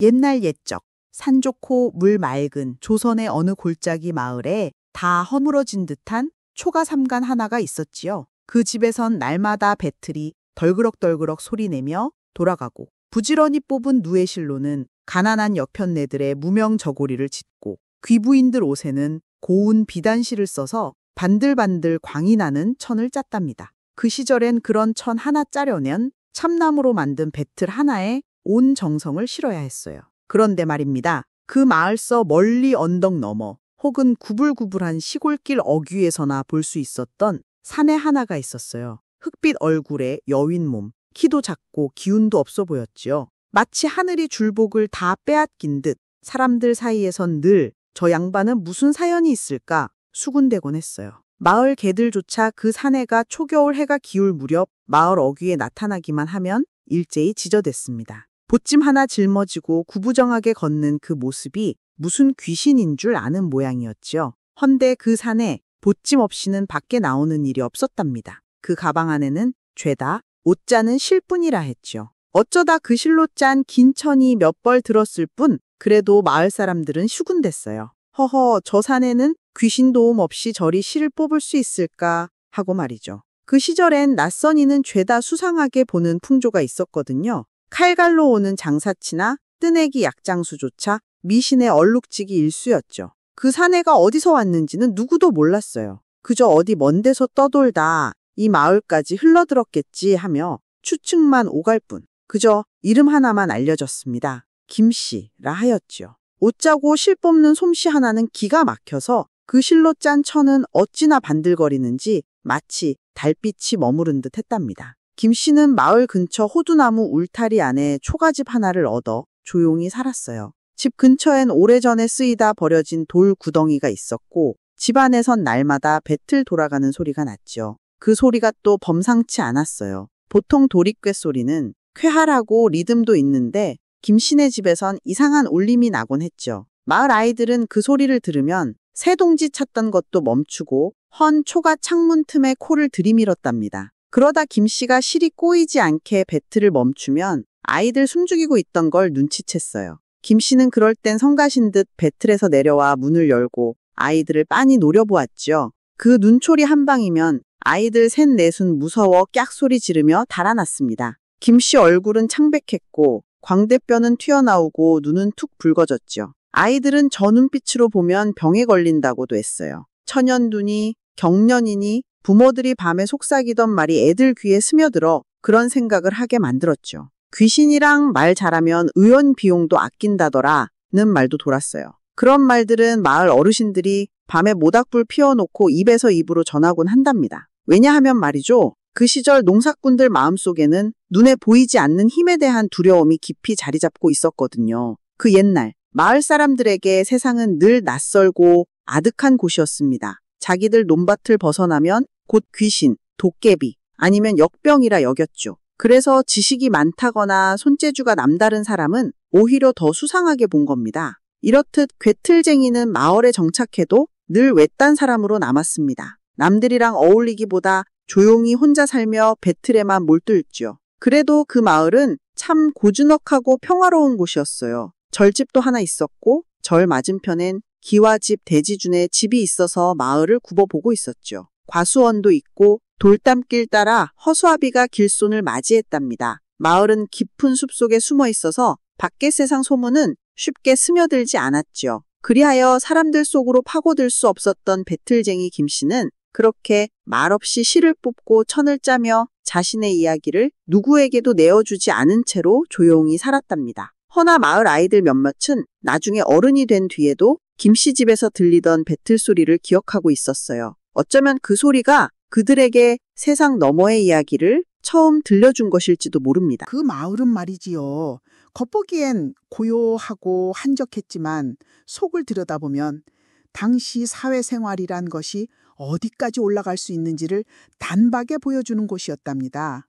옛날 옛적 산 좋고 물 맑은 조선의 어느 골짜기 마을에 다 허물어진 듯한 초가삼간 하나가 있었지요. 그 집에선 날마다 배틀이 덜그럭덜그럭 소리내며 돌아가고 부지런히 뽑은 누에실로는 가난한 여편네들의 무명 저고리를 짚고 귀부인들 옷에는 고운 비단실을 써서 반들반들 광이 나는 천을 짰답니다. 그 시절엔 그런 천 하나 짜려면 참나무로 만든 배틀 하나에 온 정성을 실어야 했어요. 그런데 말입니다. 그 마을서 멀리 언덕 너머 혹은 구불구불한 시골길 어귀에서나 볼 수 있었던 사내 하나가 있었어요. 흑빛 얼굴에 여윈 몸, 키도 작고 기운도 없어 보였지요. 마치 하늘이 줄복을 다 빼앗긴 듯 사람들 사이에선 늘 저 양반은 무슨 사연이 있을까 수군대곤 했어요. 마을 개들조차 그 사내가 초겨울 해가 기울 무렵 마을 어귀에 나타나기만 하면 일제히 지저댔습니다. 보찜 하나 짊어지고 구부정하게 걷는 그 모습이 무슨 귀신인 줄 아는 모양이었지요. 헌데 그 산에 보찜 없이는 밖에 나오는 일이 없었답니다. 그 가방 안에는 죄다 옷자는 실뿐이라 했죠. 어쩌다 그 실로 짠 긴 천이 몇 벌 들었을 뿐 그래도 마을 사람들은 슈군댔어요. 허허, 저 산에는 귀신 도움 없이 저리 실을 뽑을 수 있을까 하고 말이죠. 그 시절엔 낯선 이는 죄다 수상하게 보는 풍조가 있었거든요. 칼갈로 오는 장사치나 뜨내기 약장수조차 미신의 얼룩지기 일쑤였죠. 그 사내가 어디서 왔는지는 누구도 몰랐어요. 그저 어디 먼 데서 떠돌다 이 마을까지 흘러들었겠지 하며 추측만 오갈 뿐. 그저 이름 하나만 알려졌습니다. 김씨라 하였지요. 옷자고 실 뽑는 솜씨 하나는 기가 막혀서 그 실로 짠 천은 어찌나 반들거리는지 마치 달빛이 머무른 듯 했답니다. 김씨는 마을 근처 호두나무 울타리 안에 초가집 하나를 얻어 조용히 살았어요. 집 근처엔 오래전에 쓰이다 버려진 돌 구덩이가 있었고 집 안에선 날마다 배틀 돌아가는 소리가 났죠. 그 소리가 또 범상치 않았어요. 보통 도리꾀 소리는 쾌활하고 리듬도 있는데 김씨네 집에선 이상한 울림이 나곤 했죠. 마을 아이들은 그 소리를 들으면 새동지 찾던 것도 멈추고 헌 초가 창문 틈에 코를 들이밀었답니다. 그러다 김씨가 실이 꼬이지 않게 배틀을 멈추면 아이들 숨죽이고 있던 걸 눈치챘어요. 김씨는 그럴 땐 성가신 듯 배틀에서 내려와 문을 열고 아이들을 빤히 노려보았죠. 그 눈초리 한 방이면 아이들 셋 넷은 무서워 깍소리 지르며 달아났습니다. 김씨 얼굴은 창백했고 광대뼈는 튀어나오고 눈은 툭 붉어졌죠. 아이들은 저 눈빛으로 보면 병에 걸린다고도 했어요. 천연두니, 경련이니 부모들이 밤에 속삭이던 말이 애들 귀에 스며들어 그런 생각을 하게 만들었죠. 귀신이랑 말 잘하면 의원 비용도 아낀다더라는 말도 돌았어요. 그런 말들은 마을 어르신들이 밤에 모닥불 피워놓고 입에서 입으로 전하곤 한답니다. 왜냐하면 말이죠. 그 시절 농사꾼들 마음속에는 눈에 보이지 않는 힘에 대한 두려움이 깊이 자리 잡고 있었거든요. 그 옛날 마을 사람들에게 세상은 늘 낯설고 아득한 곳이었습니다. 자기들 논밭을 벗어나면 곧 귀신, 도깨비 아니면 역병이라 여겼죠. 그래서 지식이 많다거나 손재주가 남다른 사람은 오히려 더 수상하게 본 겁니다. 이렇듯 괴틀쟁이는 마을에 정착해도 늘 외딴 사람으로 남았습니다. 남들이랑 어울리기보다 조용히 혼자 살며 배틀에만 몰두했죠. 그래도 그 마을은 참 고즈넉하고 평화로운 곳이었어요. 절집도 하나 있었고 절 맞은편엔 기와집 대지준의 집이 있어서 마을을 굽어보고 있었죠. 과수원도 있고 돌담길 따라 허수아비가 길손을 맞이했답니다. 마을은 깊은 숲속에 숨어 있어서 밖의 세상 소문은 쉽게 스며들지 않았죠. 그리하여 사람들 속으로 파고들 수 없었던 배틀쟁이 김씨는 그렇게 말없이 실을 뽑고 천을 짜며 자신의 이야기를 누구에게도 내어주지 않은 채로 조용히 살았답니다. 허나 마을 아이들 몇몇은 나중에 어른이 된 뒤에도 김씨 집에서 들리던 배틀 소리를 기억하고 있었어요. 어쩌면 그 소리가 그들에게 세상 너머의 이야기를 처음 들려준 것일지도 모릅니다. 그 마을은 말이지요. 겉보기엔 고요하고 한적했지만 속을 들여다보면 당시 사회생활이란 것이 어디까지 올라갈 수 있는지를 단박에 보여주는 곳이었답니다.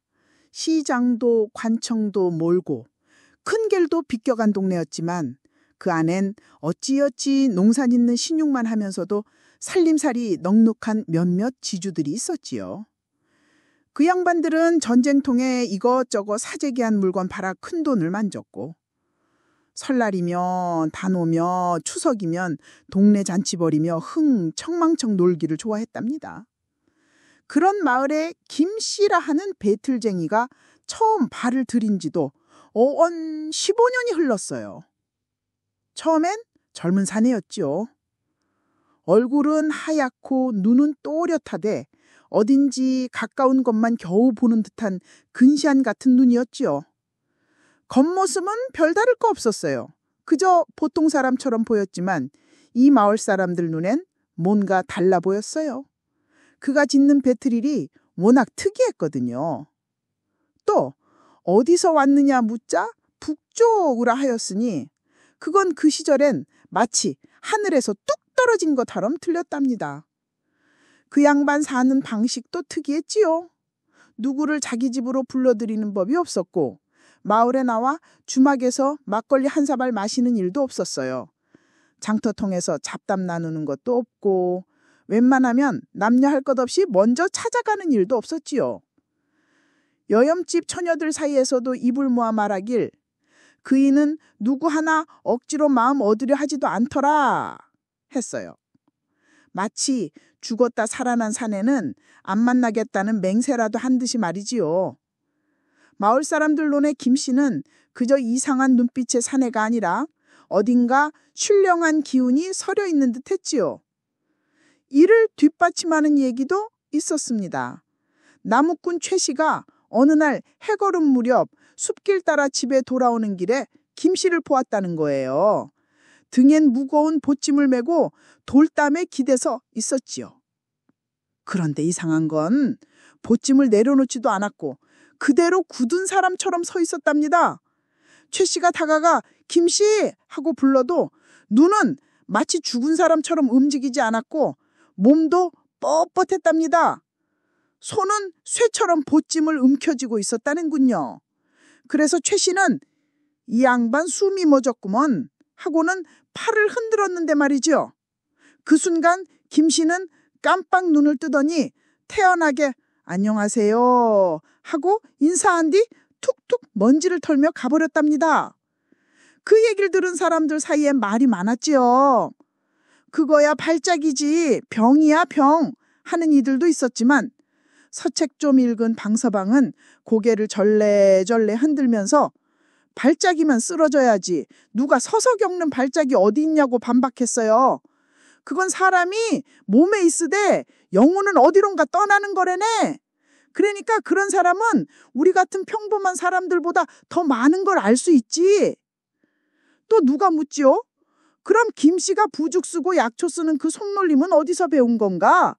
시장도 관청도 몰고 큰 길도 비껴간 동네였지만 그 안엔 어찌어찌 농사짓는 신용만 하면서도 살림살이 넉넉한 몇몇 지주들이 있었지요. 그 양반들은 전쟁통에 이것저것 사재기한 물건 팔아 큰 돈을 만졌고 설날이면 단 오며 추석이면 동네 잔치 벌이며 흥청망청 놀기를 좋아했답니다. 그런 마을에 김씨라 하는 배틀쟁이가 처음 발을 들인 지도 어언 15년이 흘렀어요. 처음엔 젊은 사내였지요. 얼굴은 하얗고 눈은 또렷하되 어딘지 가까운 것만 겨우 보는 듯한 근시안 같은 눈이었지요. 겉모습은 별다를 거 없었어요. 그저 보통 사람처럼 보였지만 이 마을 사람들 눈엔 뭔가 달라 보였어요. 그가 짓는 배틀일이 워낙 특이했거든요. 또 어디서 왔느냐 묻자 북쪽으로 하였으니 그건 그 시절엔 마치 하늘에서 뚝 떨어진 것처럼 들렸답니다. 그 양반 사는 방식도 특이했지요. 누구를 자기 집으로 불러들이는 법이 없었고 마을에 나와 주막에서 막걸리 한 사발 마시는 일도 없었어요. 장터통에서 잡담 나누는 것도 없고 웬만하면 남녀 할 것 없이 먼저 찾아가는 일도 없었지요. 여염집 처녀들 사이에서도 입을 모아 말하길 그이는 누구 하나 억지로 마음 얻으려 하지도 않더라 했어요. 마치 죽었다 살아난 사내는 안 만나겠다는 맹세라도 한 듯이 말이지요. 마을 사람들 눈에 김씨는 그저 이상한 눈빛의 사내가 아니라 어딘가 신령한 기운이 서려 있는 듯 했지요. 이를 뒷받침하는 얘기도 있었습니다. 나무꾼 최 씨가 어느 날 해걸음 무렵 숲길 따라 집에 돌아오는 길에 김씨를 보았다는 거예요. 등엔 무거운 보찜을 메고 돌담에 기대서 있었지요. 그런데 이상한 건 보찜을 내려놓지도 않았고 그대로 굳은 사람처럼 서 있었답니다. 최 씨가 다가가 김씨 하고 불러도 눈은 마치 죽은 사람처럼 움직이지 않았고 몸도 뻣뻣했답니다. 손은 쇠처럼 보찜을 움켜쥐고 있었다는군요. 그래서 최 씨는 이 양반 숨이 멎었구먼 하고는 팔을 흔들었는데 말이죠. 그 순간 김 씨는 깜빡 눈을 뜨더니 태연하게 안녕하세요 하고 인사한 뒤 툭툭 먼지를 털며 가버렸답니다. 그 얘기를 들은 사람들 사이에 말이 많았지요. 그거야 발작이지 병이야 병 하는 이들도 있었지만 서책 좀 읽은 방서방은 고개를 절레절레 흔들면서 발작이면 쓰러져야지 누가 서서 겪는 발작이 어디 있냐고 반박했어요. 그건 사람이 몸에 있으되 영혼은 어디론가 떠나는 거래네. 그러니까 그런 사람은 우리 같은 평범한 사람들보다 더 많은 걸 알 수 있지. 또 누가 묻지요? 그럼 김씨가 부죽 쓰고 약초 쓰는 그 속놀림은 어디서 배운 건가?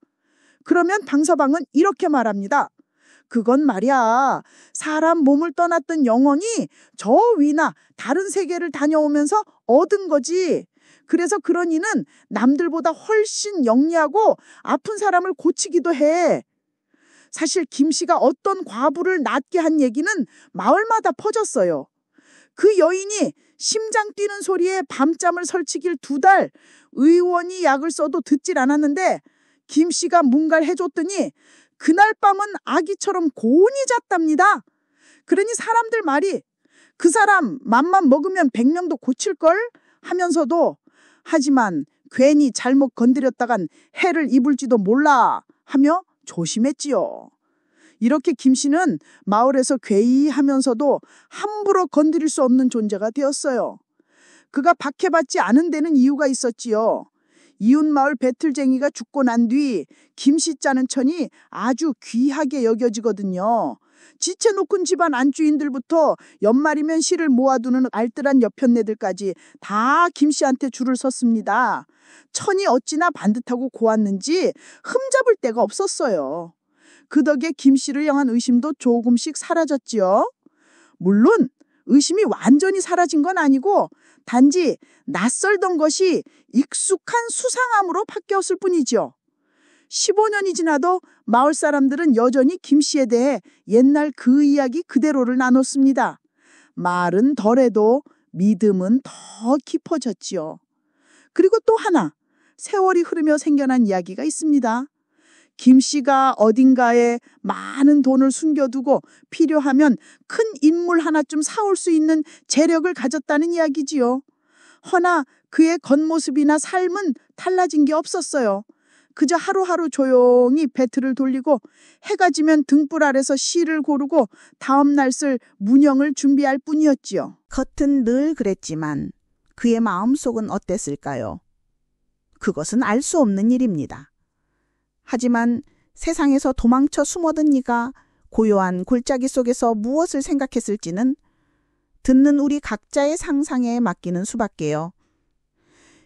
그러면 방서방은 이렇게 말합니다. 그건 말이야. 사람 몸을 떠났던 영혼이 저 위나 다른 세계를 다녀오면서 얻은 거지. 그래서 그런 이는 남들보다 훨씬 영리하고 아픈 사람을 고치기도 해. 사실 김씨가 어떤 과부를 낫게 한 얘기는 마을마다 퍼졌어요. 그 여인이 심장 뛰는 소리에 밤잠을 설치길 2달 의원이 약을 써도 듣질 않았는데 김씨가 뭔가를 해줬더니 그날 밤은 아기처럼 고운히 잤답니다. 그러니 사람들 말이 그 사람 맘만 먹으면 100명도 고칠걸 하면서도 하지만 괜히 잘못 건드렸다간 해를 입을지도 몰라 하며 조심했지요. 이렇게 김씨는 마을에서 괴이하면서도 함부로 건드릴 수 없는 존재가 되었어요. 그가 박해받지 않은 데는 이유가 있었지요. 이웃마을 배틀쟁이가 죽고 난 뒤 김씨 짜는 천이 아주 귀하게 여겨지거든요. 지체 높은 집안 안주인들부터 연말이면 씨를 모아두는 알뜰한 여편네들까지 다 김씨한테 줄을 섰습니다. 천이 어찌나 반듯하고 고왔는지 흠잡을 데가 없었어요. 그 덕에 김씨를 향한 의심도 조금씩 사라졌지요. 물론 의심이 완전히 사라진 건 아니고 단지 낯설던 것이 익숙한 수상함으로 바뀌었을 뿐이죠. 15년이 지나도 마을 사람들은 여전히 김씨에 대해 옛날 그 이야기 그대로를 나눴습니다. 말은 덜해도 믿음은 더 깊어졌지요. 그리고 또 하나, 세월이 흐르며 생겨난 이야기가 있습니다. 김 씨가 어딘가에 많은 돈을 숨겨두고 필요하면 큰 인물 하나쯤 사올 수 있는 재력을 가졌다는 이야기지요. 허나 그의 겉모습이나 삶은 달라진 게 없었어요. 그저 하루하루 조용히 배틀을 돌리고 해가 지면 등불 아래서 씨를 고르고 다음 날 쓸 문형을 준비할 뿐이었지요. 겉은 늘 그랬지만 그의 마음속은 어땠을까요? 그것은 알 수 없는 일입니다. 하지만 세상에서 도망쳐 숨어든 이가 고요한 골짜기 속에서 무엇을 생각했을지는 듣는 우리 각자의 상상에 맡기는 수밖에요.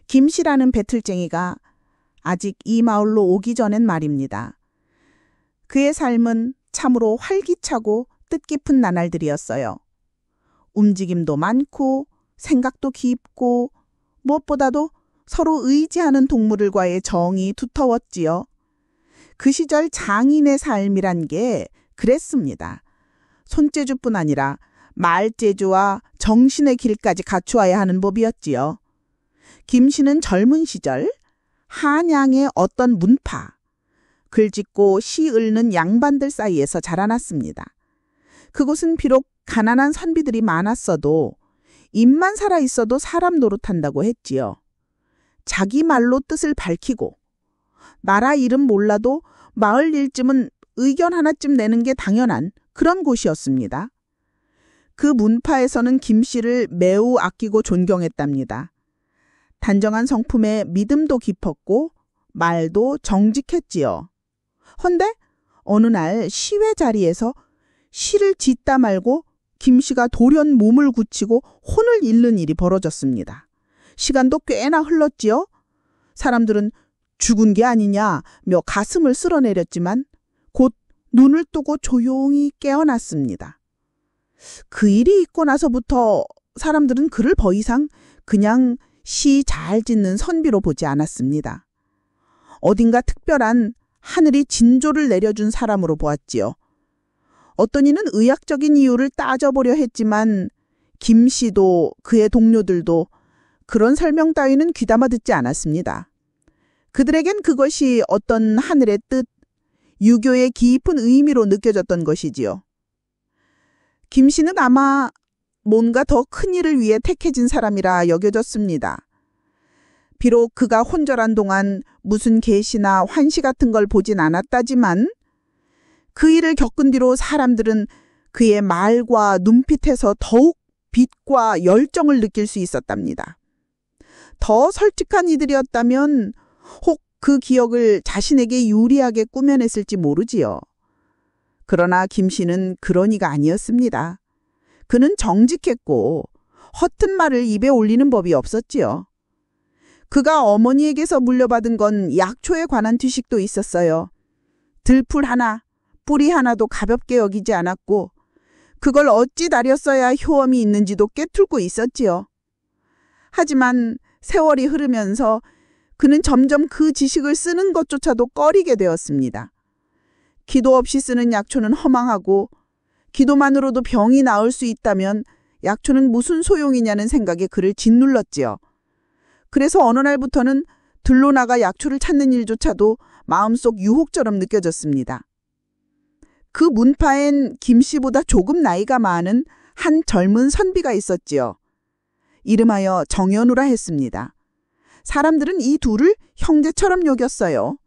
김씨라는 배틀쟁이가 아직 이 마을로 오기 전엔 말입니다. 그의 삶은 참으로 활기차고 뜻깊은 나날들이었어요. 움직임도 많고 생각도 깊고 무엇보다도 서로 의지하는 동물들과의 정이 두터웠지요. 그 시절 장인의 삶이란 게 그랬습니다. 손재주뿐 아니라 말재주와 정신의 길까지 갖추어야 하는 법이었지요. 김 씨는 젊은 시절 한양의 어떤 문파, 글 짓고 시 읊는 양반들 사이에서 자라났습니다. 그곳은 비록 가난한 선비들이 많았어도 입만 살아있어도 사람 노릇한다고 했지요. 자기 말로 뜻을 밝히고 나라 이름 몰라도 마을 일쯤은 의견 하나쯤 내는 게 당연한 그런 곳이었습니다. 그 문파에서는 김 씨를 매우 아끼고 존경했답니다. 단정한 성품에 믿음도 깊었고 말도 정직했지요. 헌데 어느 날 시회 자리에서 시를 짓다 말고 김 씨가 돌연 몸을 굳히고 혼을 잃는 일이 벌어졌습니다. 시간도 꽤나 흘렀지요. 사람들은 죽은 게 아니냐며 가슴을 쓸어내렸지만 곧 눈을 뜨고 조용히 깨어났습니다. 그 일이 있고 나서부터 사람들은 그를 더 이상 그냥 시 잘 짓는 선비로 보지 않았습니다. 어딘가 특별한 하늘이 진조를 내려준 사람으로 보았지요. 어떤 이는 의학적인 이유를 따져보려 했지만 김 씨도 그의 동료들도 그런 설명 따위는 귀담아 듣지 않았습니다. 그들에겐 그것이 어떤 하늘의 뜻, 유교의 깊은 의미로 느껴졌던 것이지요. 김 씨는 아마 뭔가 더 큰 일을 위해 택해진 사람이라 여겨졌습니다. 비록 그가 혼절한 동안 무슨 계시나 환시 같은 걸 보진 않았다지만 그 일을 겪은 뒤로 사람들은 그의 말과 눈빛에서 더욱 빛과 열정을 느낄 수 있었답니다. 더 솔직한 이들이었다면 혹 그 기억을 자신에게 유리하게 꾸며냈을지 모르지요. 그러나 김 씨는 그런 이가 아니었습니다. 그는 정직했고 허튼 말을 입에 올리는 법이 없었지요. 그가 어머니에게서 물려받은 건 약초에 관한 지식도 있었어요. 들풀 하나, 뿌리 하나도 가볍게 여기지 않았고 그걸 어찌 다렸어야 효험이 있는지도 꿰뚫고 있었지요. 하지만 세월이 흐르면서 그는 점점 그 지식을 쓰는 것조차도 꺼리게 되었습니다. 기도 없이 쓰는 약초는 허망하고 기도만으로도 병이 나을 수 있다면 약초는 무슨 소용이냐는 생각에 그를 짓눌렀지요. 그래서 어느 날부터는 들로 나가 약초를 찾는 일조차도 마음속 유혹처럼 느껴졌습니다. 그 문파엔 김 씨보다 조금 나이가 많은 한 젊은 선비가 있었지요. 이름하여 정연우라 했습니다. 사람들은 이 둘을 형제처럼 여겼어요.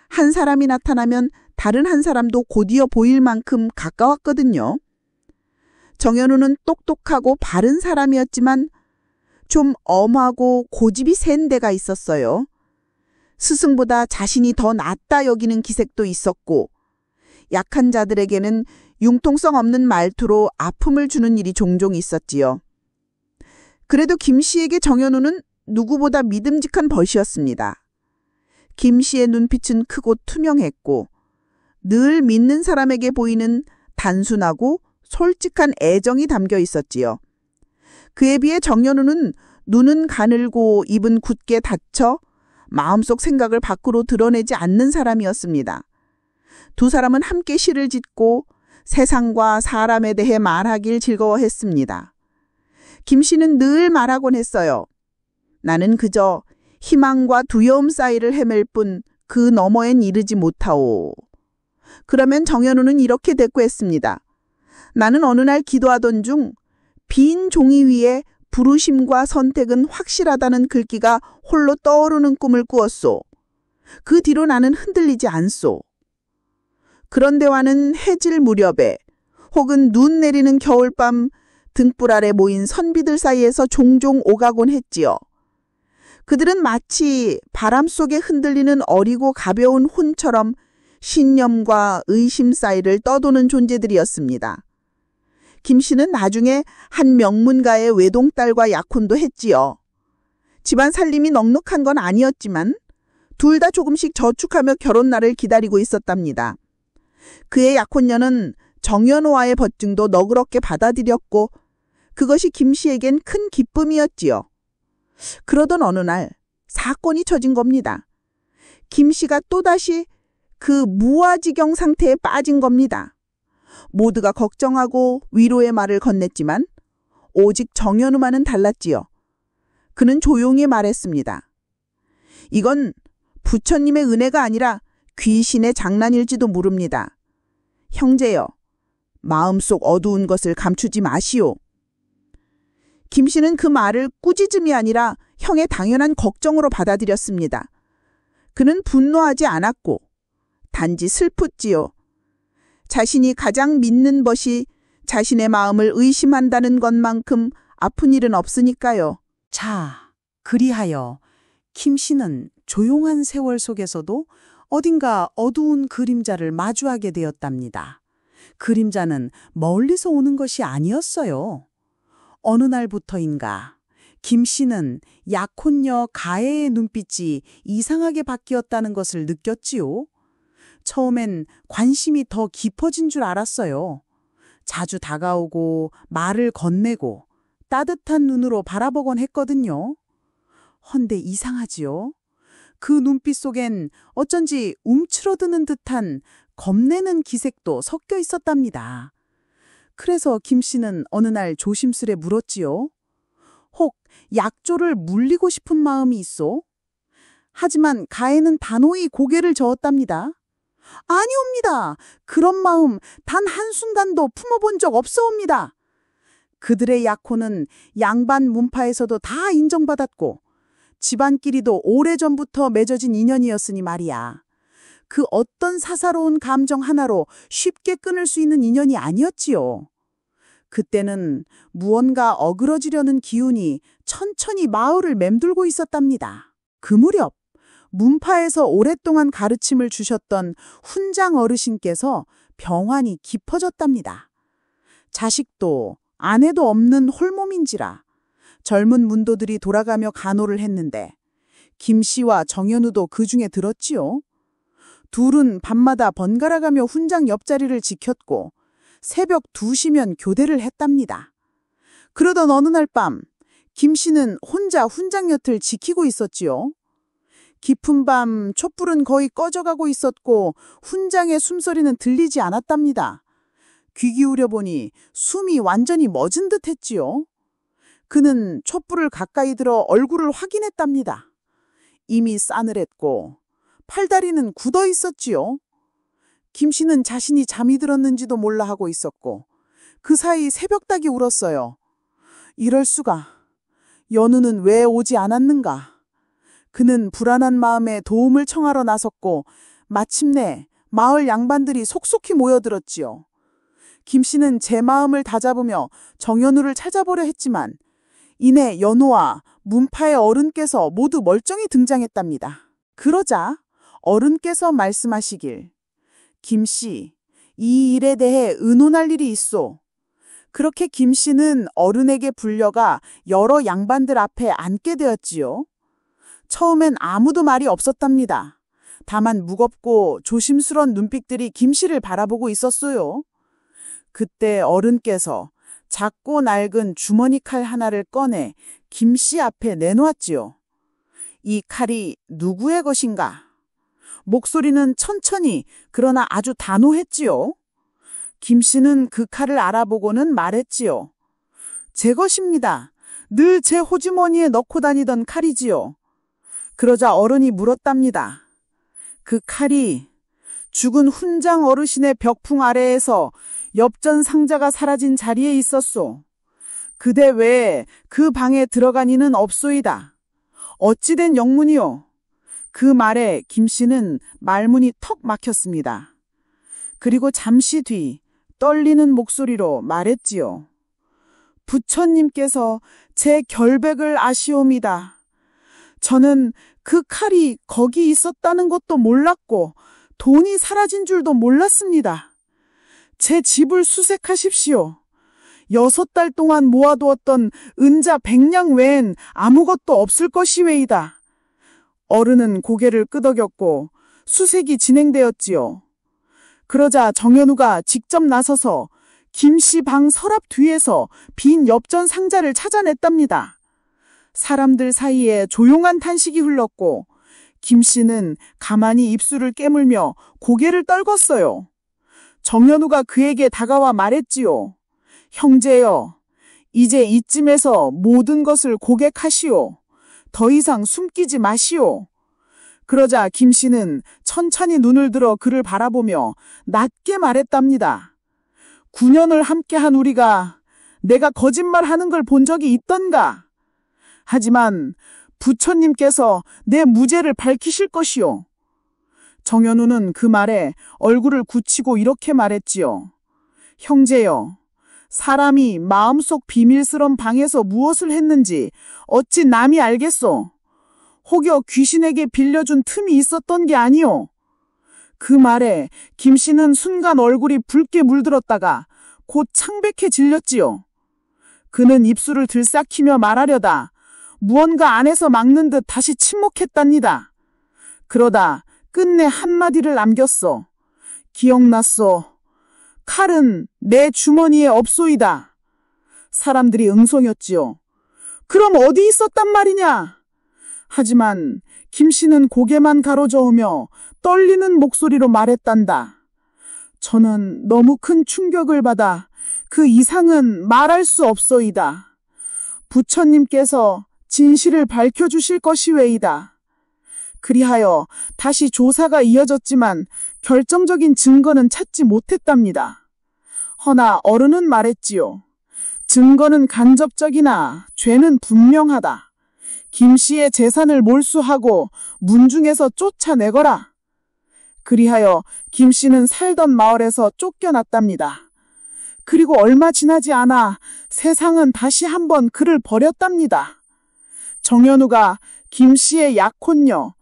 한 사람이 나타나면 다른 한 사람도 곧이어 보일 만큼 가까웠거든요. 정연우는 똑똑하고 바른 사람이었지만 좀 엄하고 고집이 센 데가 있었어요. 스승보다 자신이 더 낫다 여기는 기색도 있었고 약한 자들에게는 융통성 없는 말투로 아픔을 주는 일이 종종 있었지요. 그래도 김 씨에게 정연우는 누구보다 믿음직한 벗이었습니다. 김 씨의 눈빛은 크고 투명했고 늘 믿는 사람에게 보이는 단순하고 솔직한 애정이 담겨 있었지요. 그에 비해 정연우는 눈은 가늘고 입은 굳게 닫혀 마음속 생각을 밖으로 드러내지 않는 사람이었습니다. 두 사람은 함께 시를 짓고 세상과 사람에 대해 말하길 즐거워했습니다. 김 씨는 늘 말하곤 했어요. 나는 그저 희망과 두려움 사이를 헤맬 뿐 그 너머엔 이르지 못하오. 그러면 정현우는 이렇게 대꾸했습니다. 나는 어느 날 기도하던 중 빈 종이 위에 부르심과 선택은 확실하다는 글귀가 홀로 떠오르는 꿈을 꾸었소. 그 뒤로 나는 흔들리지 않소. 그런 대화는 해질 무렵에 혹은 눈 내리는 겨울밤 등불 아래 모인 선비들 사이에서 종종 오가곤 했지요. 그들은 마치 바람 속에 흔들리는 어리고 가벼운 혼처럼 신념과 의심 사이를 떠도는 존재들이었습니다. 김 씨는 나중에 한 명문가의 외동딸과 약혼도 했지요. 집안 살림이 넉넉한 건 아니었지만 둘 다 조금씩 저축하며 결혼 날을 기다리고 있었답니다. 그의 약혼녀는 정연호와의 벗증도 너그럽게 받아들였고 그것이 김 씨에겐 큰 기쁨이었지요. 그러던 어느 날 사건이 터진 겁니다. 김 씨가 또다시 그 무아지경 상태에 빠진 겁니다. 모두가 걱정하고 위로의 말을 건넸지만 오직 정연우만은 달랐지요. 그는 조용히 말했습니다. 이건 부처님의 은혜가 아니라 귀신의 장난일지도 모릅니다. 형제여, 마음속 어두운 것을 감추지 마시오. 김 씨는 그 말을 꾸짖음이 아니라 형의 당연한 걱정으로 받아들였습니다. 그는 분노하지 않았고 단지 슬펐지요. 자신이 가장 믿는 것이 자신의 마음을 의심한다는 것만큼 아픈 일은 없으니까요. 자, 그리하여 김 씨는 조용한 세월 속에서도 어딘가 어두운 그림자를 마주하게 되었답니다. 그림자는 멀리서 오는 것이 아니었어요. 어느 날부터인가 김 씨는 약혼녀 가해의 눈빛이 이상하게 바뀌었다는 것을 느꼈지요. 처음엔 관심이 더 깊어진 줄 알았어요. 자주 다가오고 말을 건네고 따뜻한 눈으로 바라보곤 했거든요. 헌데 이상하지요. 그 눈빛 속엔 어쩐지 움츠러드는 듯한 겁내는 기색도 섞여 있었답니다. 그래서 김 씨는 어느 날 조심스레 물었지요. 혹 약조를 물리고 싶은 마음이 있어? 하지만 가해는 단호히 고개를 저었답니다. 아니옵니다. 그런 마음 단 한순간도 품어본 적 없사옵니다. 그들의 약혼은 양반 문파에서도 다 인정받았고 집안끼리도 오래전부터 맺어진 인연이었으니 말이야. 그 어떤 사사로운 감정 하나로 쉽게 끊을 수 있는 인연이 아니었지요. 그때는 무언가 어그러지려는 기운이 천천히 마을을 맴돌고 있었답니다. 그 무렵 문파에서 오랫동안 가르침을 주셨던 훈장 어르신께서 병환이 깊어졌답니다. 자식도 아내도 없는 홀몸인지라 젊은 문도들이 돌아가며 간호를 했는데 김 씨와 정연우도 그 중에 들었지요. 둘은 밤마다 번갈아가며 훈장 옆자리를 지켰고 새벽 2시면 교대를 했답니다. 그러던 어느 날 밤 김 씨는 혼자 훈장 곁을 지키고 있었지요. 깊은 밤 촛불은 거의 꺼져가고 있었고 훈장의 숨소리는 들리지 않았답니다. 귀 기울여 보니 숨이 완전히 멎은 듯 했지요. 그는 촛불을 가까이 들어 얼굴을 확인했답니다. 이미 싸늘했고 팔다리는 굳어 있었지요. 김 씨는 자신이 잠이 들었는지도 몰라 하고 있었고 그 사이 새벽닭이 울었어요. 이럴 수가. 연우는 왜 오지 않았는가? 그는 불안한 마음에 도움을 청하러 나섰고 마침내 마을 양반들이 속속히 모여들었지요. 김 씨는 제 마음을 다잡으며 정연우를 찾아보려 했지만 이내 연우와 문파의 어른께서 모두 멀쩡히 등장했답니다. 그러자 어른께서 말씀하시길 김 씨, 이 일에 대해 의논할 일이 있소. 그렇게 김 씨는 어른에게 불려가 여러 양반들 앞에 앉게 되었지요. 처음엔 아무도 말이 없었답니다. 다만 무겁고 조심스런 눈빛들이 김 씨를 바라보고 있었어요. 그때 어른께서 작고 낡은 주머니 칼 하나를 꺼내 김 씨 앞에 내놓았지요. 이 칼이 누구의 것인가? 목소리는 천천히 그러나 아주 단호했지요. 김 씨는 그 칼을 알아보고는 말했지요. 제 것입니다. 늘 제 호주머니에 넣고 다니던 칼이지요. 그러자 어른이 물었답니다. 그 칼이 죽은 훈장 어르신의 벽풍 아래에서 엽전 상자가 사라진 자리에 있었소. 그대 외에 그 방에 들어간 이는 없소이다. 어찌된 영문이요? 그 말에 김 씨는 말문이 턱 막혔습니다. 그리고 잠시 뒤 떨리는 목소리로 말했지요. 부처님께서 제 결백을 아시옵니다. 저는 그 칼이 거기 있었다는 것도 몰랐고 돈이 사라진 줄도 몰랐습니다. 제 집을 수색하십시오. 6달 동안 모아두었던 은자 100냥 외엔 아무것도 없을 것이외이다. 어른은 고개를 끄덕였고 수색이 진행되었지요. 그러자 정현우가 직접 나서서 김 씨 방 서랍 뒤에서 빈 엽전 상자를 찾아냈답니다. 사람들 사이에 조용한 탄식이 흘렀고 김 씨는 가만히 입술을 깨물며 고개를 떨궜어요. 정현우가 그에게 다가와 말했지요. 형제여, 이제 이쯤에서 모든 것을 고백하시오. 더 이상 숨기지 마시오. 그러자 김 씨는 천천히 눈을 들어 그를 바라보며 낮게 말했답니다. 9년을 함께한 우리가 내가 거짓말하는 걸 본 적이 있던가? 하지만 부처님께서 내 무죄를 밝히실 것이오. 정현우는 그 말에 얼굴을 굳히고 이렇게 말했지요. 형제여, 사람이 마음속 비밀스런 방에서 무엇을 했는지 어찌 남이 알겠소? 혹여 귀신에게 빌려준 틈이 있었던 게 아니오. 그 말에 김 씨는 순간 얼굴이 붉게 물들었다가 곧 창백해질렸지요. 그는 입술을 들썩이며 말하려다 무언가 안에서 막는 듯 다시 침묵했답니다. 그러다 끝내 한마디를 남겼어. 기억났소. 칼은 내 주머니에 없소이다. 사람들이 응송했지요. 그럼 어디 있었단 말이냐? 하지만 김 씨는 고개만 가로저으며 떨리는 목소리로 말했단다. 저는 너무 큰 충격을 받아 그 이상은 말할 수 없소이다. 부처님께서 진실을 밝혀주실 것이외이다. 그리하여 다시 조사가 이어졌지만 결정적인 증거는 찾지 못했답니다. 허나 어른은 말했지요. 증거는 간접적이나 죄는 분명하다. 김 씨의 재산을 몰수하고 문중에서 쫓아내거라. 그리하여 김 씨는 살던 마을에서 쫓겨났답니다. 그리고 얼마 지나지 않아 세상은 다시 한번 그를 버렸답니다. 정현우가 김 씨의 약혼녀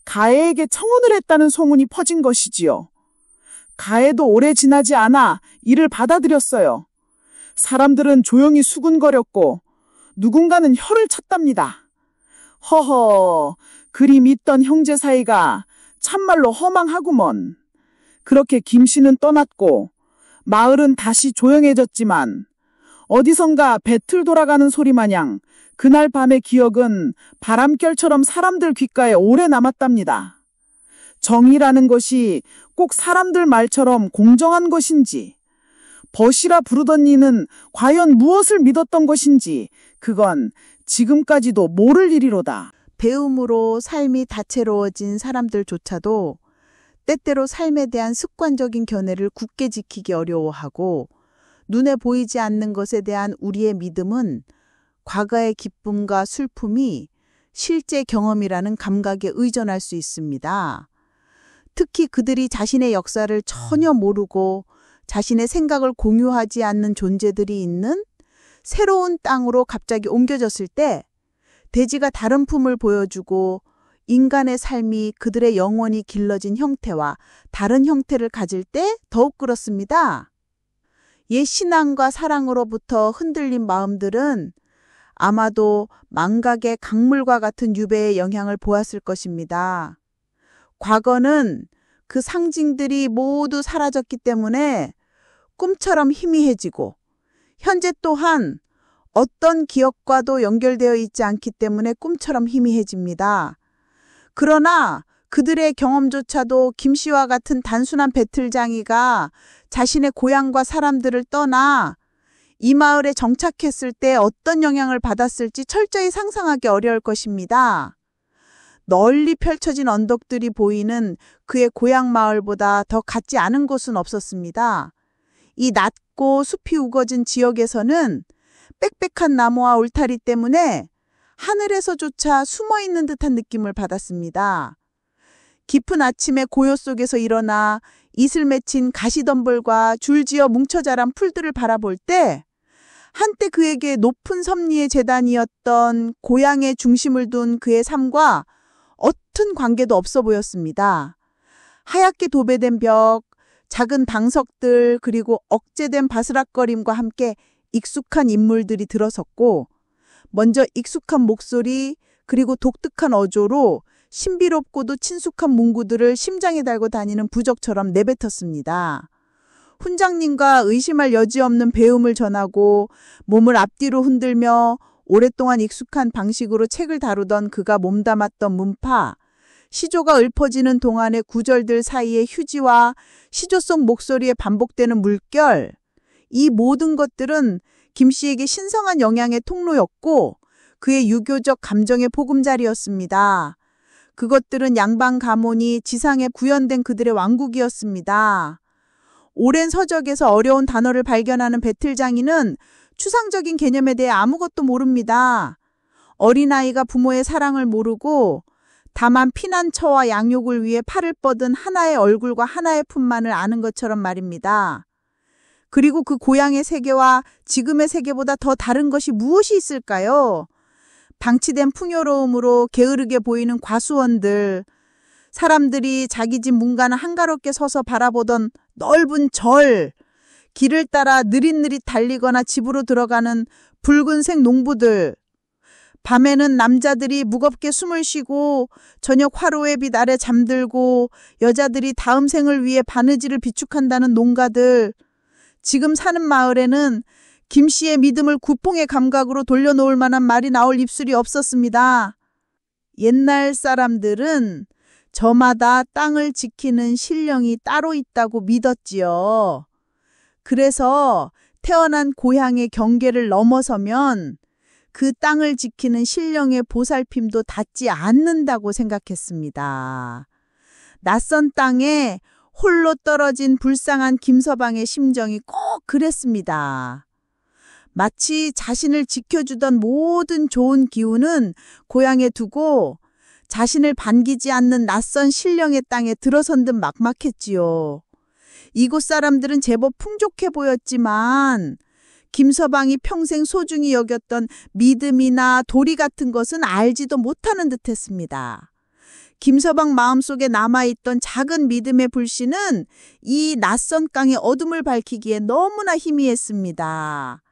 가해에게 청혼을 했다는 소문이 퍼진 것이지요. 가해도 오래 지나지 않아 이를 받아들였어요. 사람들은 조용히 수군거렸고 누군가는 혀를 찼답니다. 허허, 그리 믿던 형제 사이가 참말로 허망하구먼. 그렇게 김 씨는 떠났고 마을은 다시 조용해졌지만 어디선가 배틀 돌아가는 소리 마냥 그날 밤의 기억은 바람결처럼 사람들 귓가에 오래 남았답니다. 정의라는 것이 꼭 사람들 말처럼 공정한 것인지, 벗이라 부르던 이는 과연 무엇을 믿었던 것인지 그건 지금까지도 모를 일이로다. 배움으로 삶이 다채로워진 사람들조차도 때때로 삶에 대한 습관적인 견해를 굳게 지키기 어려워하고 눈에 보이지 않는 것에 대한 우리의 믿음은 과거의 기쁨과 슬픔이 실제 경험이라는 감각에 의존할 수 있습니다. 특히 그들이 자신의 역사를 전혀 모르고 자신의 생각을 공유하지 않는 존재들이 있는 새로운 땅으로 갑자기 옮겨졌을 때 대지가 다른 품을 보여주고 인간의 삶이 그들의 영혼이 길러진 형태와 다른 형태를 가질 때 더욱 그렇습니다. 옛 신앙과 사랑으로부터 흔들린 마음들은 아마도 망각의 강물과 같은 유배의 영향을 보았을 것입니다. 과거는 그 상징들이 모두 사라졌기 때문에 꿈처럼 희미해지고 현재 또한 어떤 기억과도 연결되어 있지 않기 때문에 꿈처럼 희미해집니다. 그러나 그들의 경험조차도 김 씨와 같은 단순한 배틀장이가 자신의 고향과 사람들을 떠나 이 마을에 정착했을 때 어떤 영향을 받았을지 철저히 상상하기 어려울 것입니다. 널리 펼쳐진 언덕들이 보이는 그의 고향 마을보다 더 같지 않은 곳은 없었습니다. 이 낮고 숲이 우거진 지역에서는 빽빽한 나무와 울타리 때문에 하늘에서조차 숨어있는 듯한 느낌을 받았습니다. 깊은 아침의 고요 속에서 일어나 이슬 맺힌 가시덤불과 줄지어 뭉쳐 자란 풀들을 바라볼 때 한때 그에게 높은 섭리의 재단이었던 고향의 중심을 둔 그의 삶과 어떤 관계도 없어 보였습니다. 하얗게 도배된 벽, 작은 방석들, 그리고 억제된 바스락거림과 함께 익숙한 인물들이 들어섰고, 먼저 익숙한 목소리, 그리고 독특한 어조로 신비롭고도 친숙한 문구들을 심장에 달고 다니는 부적처럼 내뱉었습니다. 훈장님과 의심할 여지 없는 배움을 전하고 몸을 앞뒤로 흔들며 오랫동안 익숙한 방식으로 책을 다루던 그가 몸담았던 문파, 시조가 읊어지는 동안의 구절들 사이의 휴지와 시조 속 목소리에 반복되는 물결, 이 모든 것들은 김 씨에게 신성한 영향의 통로였고 그의 유교적 감정의 보금자리였습니다. 그것들은 양방 가문이 지상에 구현된 그들의 왕국이었습니다. 오랜 서적에서 어려운 단어를 발견하는 배틀장이는 추상적인 개념에 대해 아무것도 모릅니다. 어린아이가 부모의 사랑을 모르고 다만 피난처와 양육을 위해 팔을 뻗은 하나의 얼굴과 하나의 품만을 아는 것처럼 말입니다. 그리고 그 고향의 세계와 지금의 세계보다 더 다른 것이 무엇이 있을까요? 방치된 풍요로움으로 게으르게 보이는 과수원들, 사람들이 자기 집 문간을 한가롭게 서서 바라보던 넓은 절, 길을 따라 느릿느릿 달리거나 집으로 들어가는 붉은색 농부들, 밤에는 남자들이 무겁게 숨을 쉬고 저녁 화로의 빛 아래 잠들고 여자들이 다음 생을 위해 바느질을 비축한다는 농가들, 지금 사는 마을에는 김 씨의 믿음을 구퐁의 감각으로 돌려놓을 만한 말이 나올 입술이 없었습니다. 옛날 사람들은 저마다 땅을 지키는 신령이 따로 있다고 믿었지요. 그래서 태어난 고향의 경계를 넘어서면 그 땅을 지키는 신령의 보살핌도 닿지 않는다고 생각했습니다. 낯선 땅에 홀로 떨어진 불쌍한 김서방의 심정이 꼭 그랬습니다. 마치 자신을 지켜주던 모든 좋은 기운은 고향에 두고 자신을 반기지 않는 낯선 신령의 땅에 들어선 듯 막막했지요. 이곳 사람들은 제법 풍족해 보였지만 김서방이 평생 소중히 여겼던 믿음이나 도리 같은 것은 알지도 못하는 듯했습니다. 김서방 마음속에 남아있던 작은 믿음의 불씨는 이 낯선 강의 어둠을 밝히기에 너무나 희미했습니다.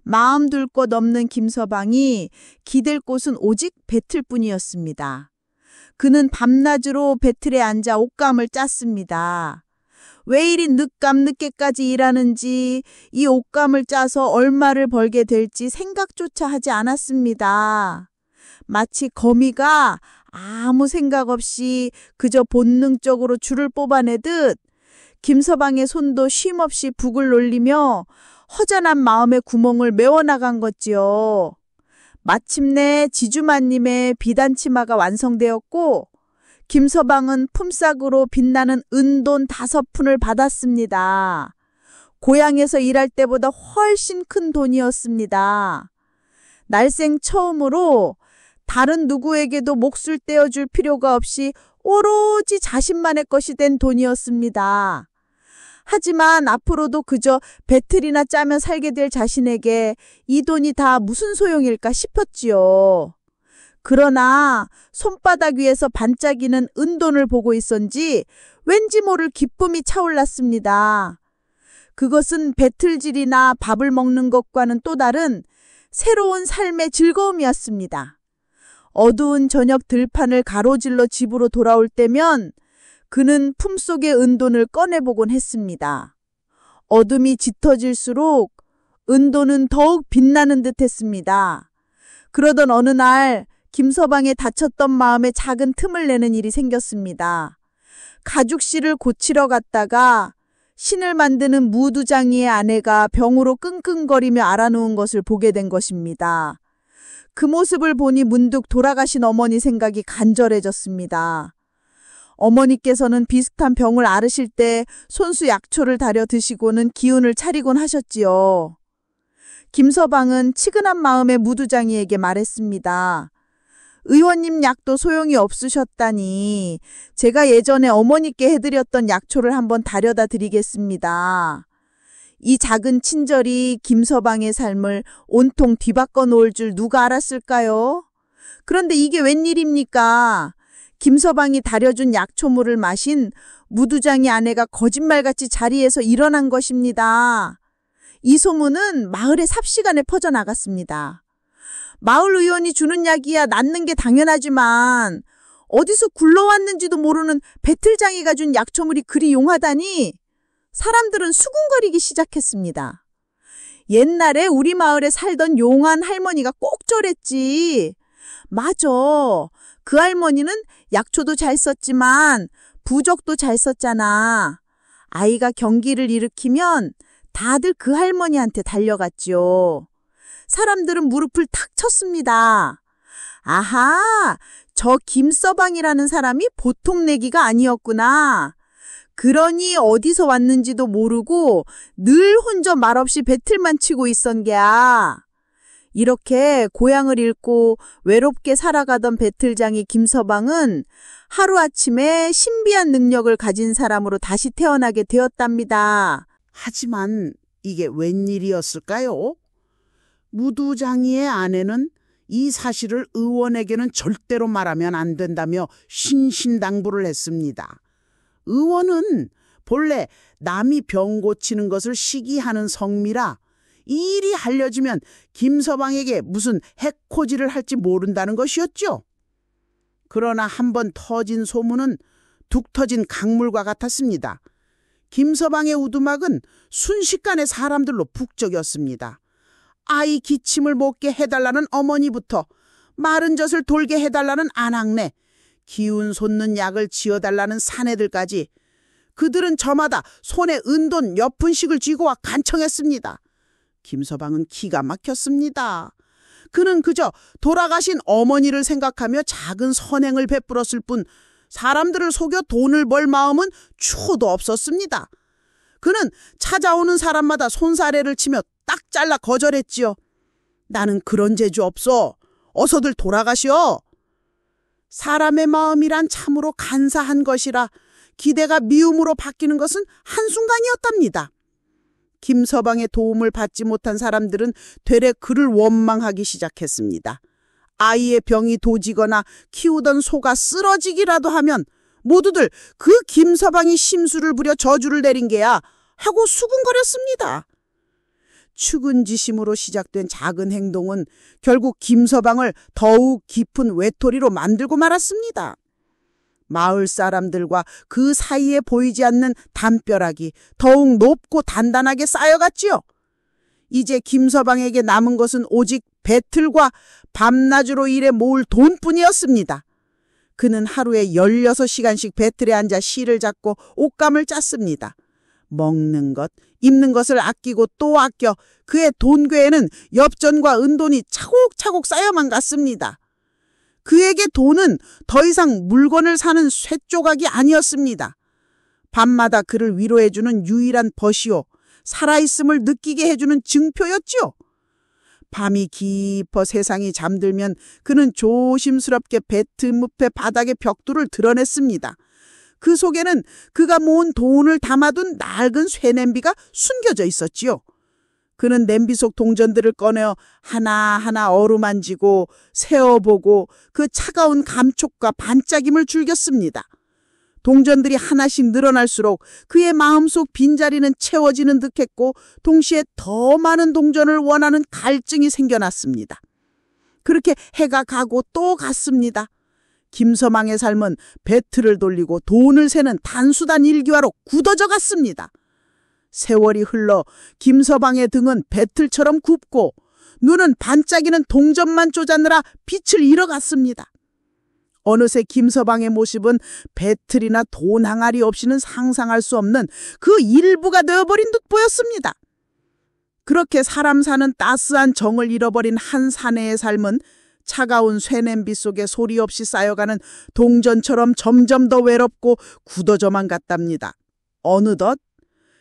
마음 둘 곳 없는 김서방이 기댈 곳은 오직 배틀뿐이었습니다. 그는 밤낮으로 배틀에 앉아 옥감을 짰습니다. 왜 이리 늦게까지 일하는지, 이 옥감을 짜서 얼마를 벌게 될지 생각조차 하지 않았습니다. 마치 거미가 아무 생각 없이 그저 본능적으로 줄을 뽑아내듯 김서방의 손도 쉼없이 북을 놀리며 허전한 마음의 구멍을 메워나간 거지요. 마침내 지주마님의 비단치마가 완성되었고 김서방은 품삯으로 빛나는 은돈 5푼을 받았습니다. 고향에서 일할 때보다 훨씬 큰 돈이었습니다. 날생 처음으로 다른 누구에게도 몫을 떼어줄 필요가 없이 오로지 자신만의 것이 된 돈이었습니다. 하지만 앞으로도 그저 배틀이나 짜며 살게 될 자신에게 이 돈이 다 무슨 소용일까 싶었지요. 그러나 손바닥 위에서 반짝이는 은돈을 보고 있었는지 왠지 모를 기쁨이 차올랐습니다. 그것은 배틀질이나 밥을 먹는 것과는 또 다른 새로운 삶의 즐거움이었습니다. 어두운 저녁 들판을 가로질러 집으로 돌아올 때면 그는 품속의 은돈을 꺼내보곤 했습니다. 어둠이 짙어질수록 은돈은 더욱 빛나는 듯 했습니다. 그러던 어느 날 김서방의 다쳤던 마음에 작은 틈을 내는 일이 생겼습니다. 가죽실을 고치러 갔다가 신을 만드는 무두장이의 아내가 병으로 끙끙거리며 앓아누운 것을 보게 된 것입니다. 그 모습을 보니 문득 돌아가신 어머니 생각이 간절해졌습니다. 어머니께서는 비슷한 병을 앓으실 때 손수 약초를 다려 드시고는 기운을 차리곤 하셨지요. 김서방은 치근한 마음에 무두장이에게 말했습니다. 의원님 약도 소용이 없으셨다니 제가 예전에 어머니께 해드렸던 약초를 한번 다려다 드리겠습니다. 이 작은 친절이 김서방의 삶을 온통 뒤바꿔 놓을 줄 누가 알았을까요? 그런데 이게 웬일입니까? 김서방이 다려준 약초물을 마신 무두장이 아내가 거짓말같이 자리에서 일어난 것입니다. 이 소문은 마을에 삽시간에 퍼져나갔습니다. 마을 의원이 주는 약이야 낫는 게 당연하지만 어디서 굴러왔는지도 모르는 배틀장이가 준 약초물이 그리 용하다니 사람들은 수군거리기 시작했습니다. 옛날에 우리 마을에 살던 용한 할머니가 꼭 저랬지. 맞아. 그 할머니는 약초도 잘 썼지만 부적도 잘 썼잖아. 아이가 경기를 일으키면 다들 그 할머니한테 달려갔죠. 사람들은 무릎을 탁 쳤습니다. 아하, 저 김서방이라는 사람이 보통 내기가 아니었구나. 그러니 어디서 왔는지도 모르고 늘 혼자 말없이 배틀만 치고 있었게야. 이렇게 고향을 잃고 외롭게 살아가던 배틀장이 김서방은 하루아침에 신비한 능력을 가진 사람으로 다시 태어나게 되었답니다. 하지만 이게 웬일이었을까요? 무두장이의 아내는 이 사실을 의원에게는 절대로 말하면 안 된다며 신신당부를 했습니다. 의원은 본래 남이 병 고치는 것을 시기하는 성미라 이 일이 알려지면 김서방에게 무슨 해코지를 할지 모른다는 것이었죠. 그러나 한번 터진 소문은 툭 터진 강물과 같았습니다. 김서방의 우두막은 순식간에 사람들로 북적였습니다. 아이 기침을 먹게 해달라는 어머니부터 마른 젖을 돌게 해달라는 아낙네, 기운 솟는 약을 지어달라는 사내들까지 그들은 저마다 손에 은돈 몇 푼씩을 쥐고 와 간청했습니다. 김서방은 기가 막혔습니다. 그는 그저 돌아가신 어머니를 생각하며 작은 선행을 베풀었을 뿐 사람들을 속여 돈을 벌 마음은 추호도 없었습니다. 그는 찾아오는 사람마다 손사래를 치며 딱 잘라 거절했지요. 나는 그런 재주 없어. 어서들 돌아가시오. 사람의 마음이란 참으로 간사한 것이라 기대가 미움으로 바뀌는 것은 한순간이었답니다. 김서방의 도움을 받지 못한 사람들은 되레 그를 원망하기 시작했습니다. 아이의 병이 도지거나 키우던 소가 쓰러지기라도 하면 모두들 그 김서방이 심수를 부려 저주를 내린 게야 하고 수군거렸습니다. 측은지심으로 시작된 작은 행동은 결국 김서방을 더욱 깊은 외톨이로 만들고 말았습니다. 마을 사람들과 그 사이에 보이지 않는 담벼락이 더욱 높고 단단하게 쌓여갔지요. 이제 김서방에게 남은 것은 오직 배틀과 밤낮으로 일해 모을 돈뿐이었습니다. 그는 하루에 16시간씩 배틀에 앉아 실을 잡고 옷감을 짰습니다. 먹는 것, 입는 것을 아끼고 또 아껴 그의 돈괴에는 엽전과 은돈이 차곡차곡 쌓여만 갔습니다. 그에게 돈은 더 이상 물건을 사는 쇠조각이 아니었습니다. 밤마다 그를 위로해주는 유일한 벗이요, 살아있음을 느끼게 해주는 증표였지요. 밤이 깊어 세상이 잠들면 그는 조심스럽게 배트무패 바닥의 벽돌을 드러냈습니다. 그 속에는 그가 모은 돈을 담아둔 낡은 쇠냄비가 숨겨져 있었지요. 그는 냄비 속 동전들을 꺼내어 하나하나 어루만지고 세어보고 그 차가운 감촉과 반짝임을 즐겼습니다. 동전들이 하나씩 늘어날수록 그의 마음속 빈자리는 채워지는 듯했고 동시에 더 많은 동전을 원하는 갈증이 생겨났습니다. 그렇게 해가 가고 또 갔습니다. 김서방의 삶은 배틀을 돌리고 돈을 세는 단수단 일기화로 굳어져 갔습니다. 세월이 흘러 김서방의 등은 배틀처럼 굽고 눈은 반짝이는 동전만 쫓아느라 빛을 잃어갔습니다. 어느새 김서방의 모습은 배틀이나 돈 항아리 없이는 상상할 수 없는 그 일부가 되어버린 듯 보였습니다. 그렇게 사람 사는 따스한 정을 잃어버린 한 사내의 삶은 차가운 쇠냄비 속에 소리 없이 쌓여가는 동전처럼 점점 더 외롭고 굳어져만 갔답니다. 어느덧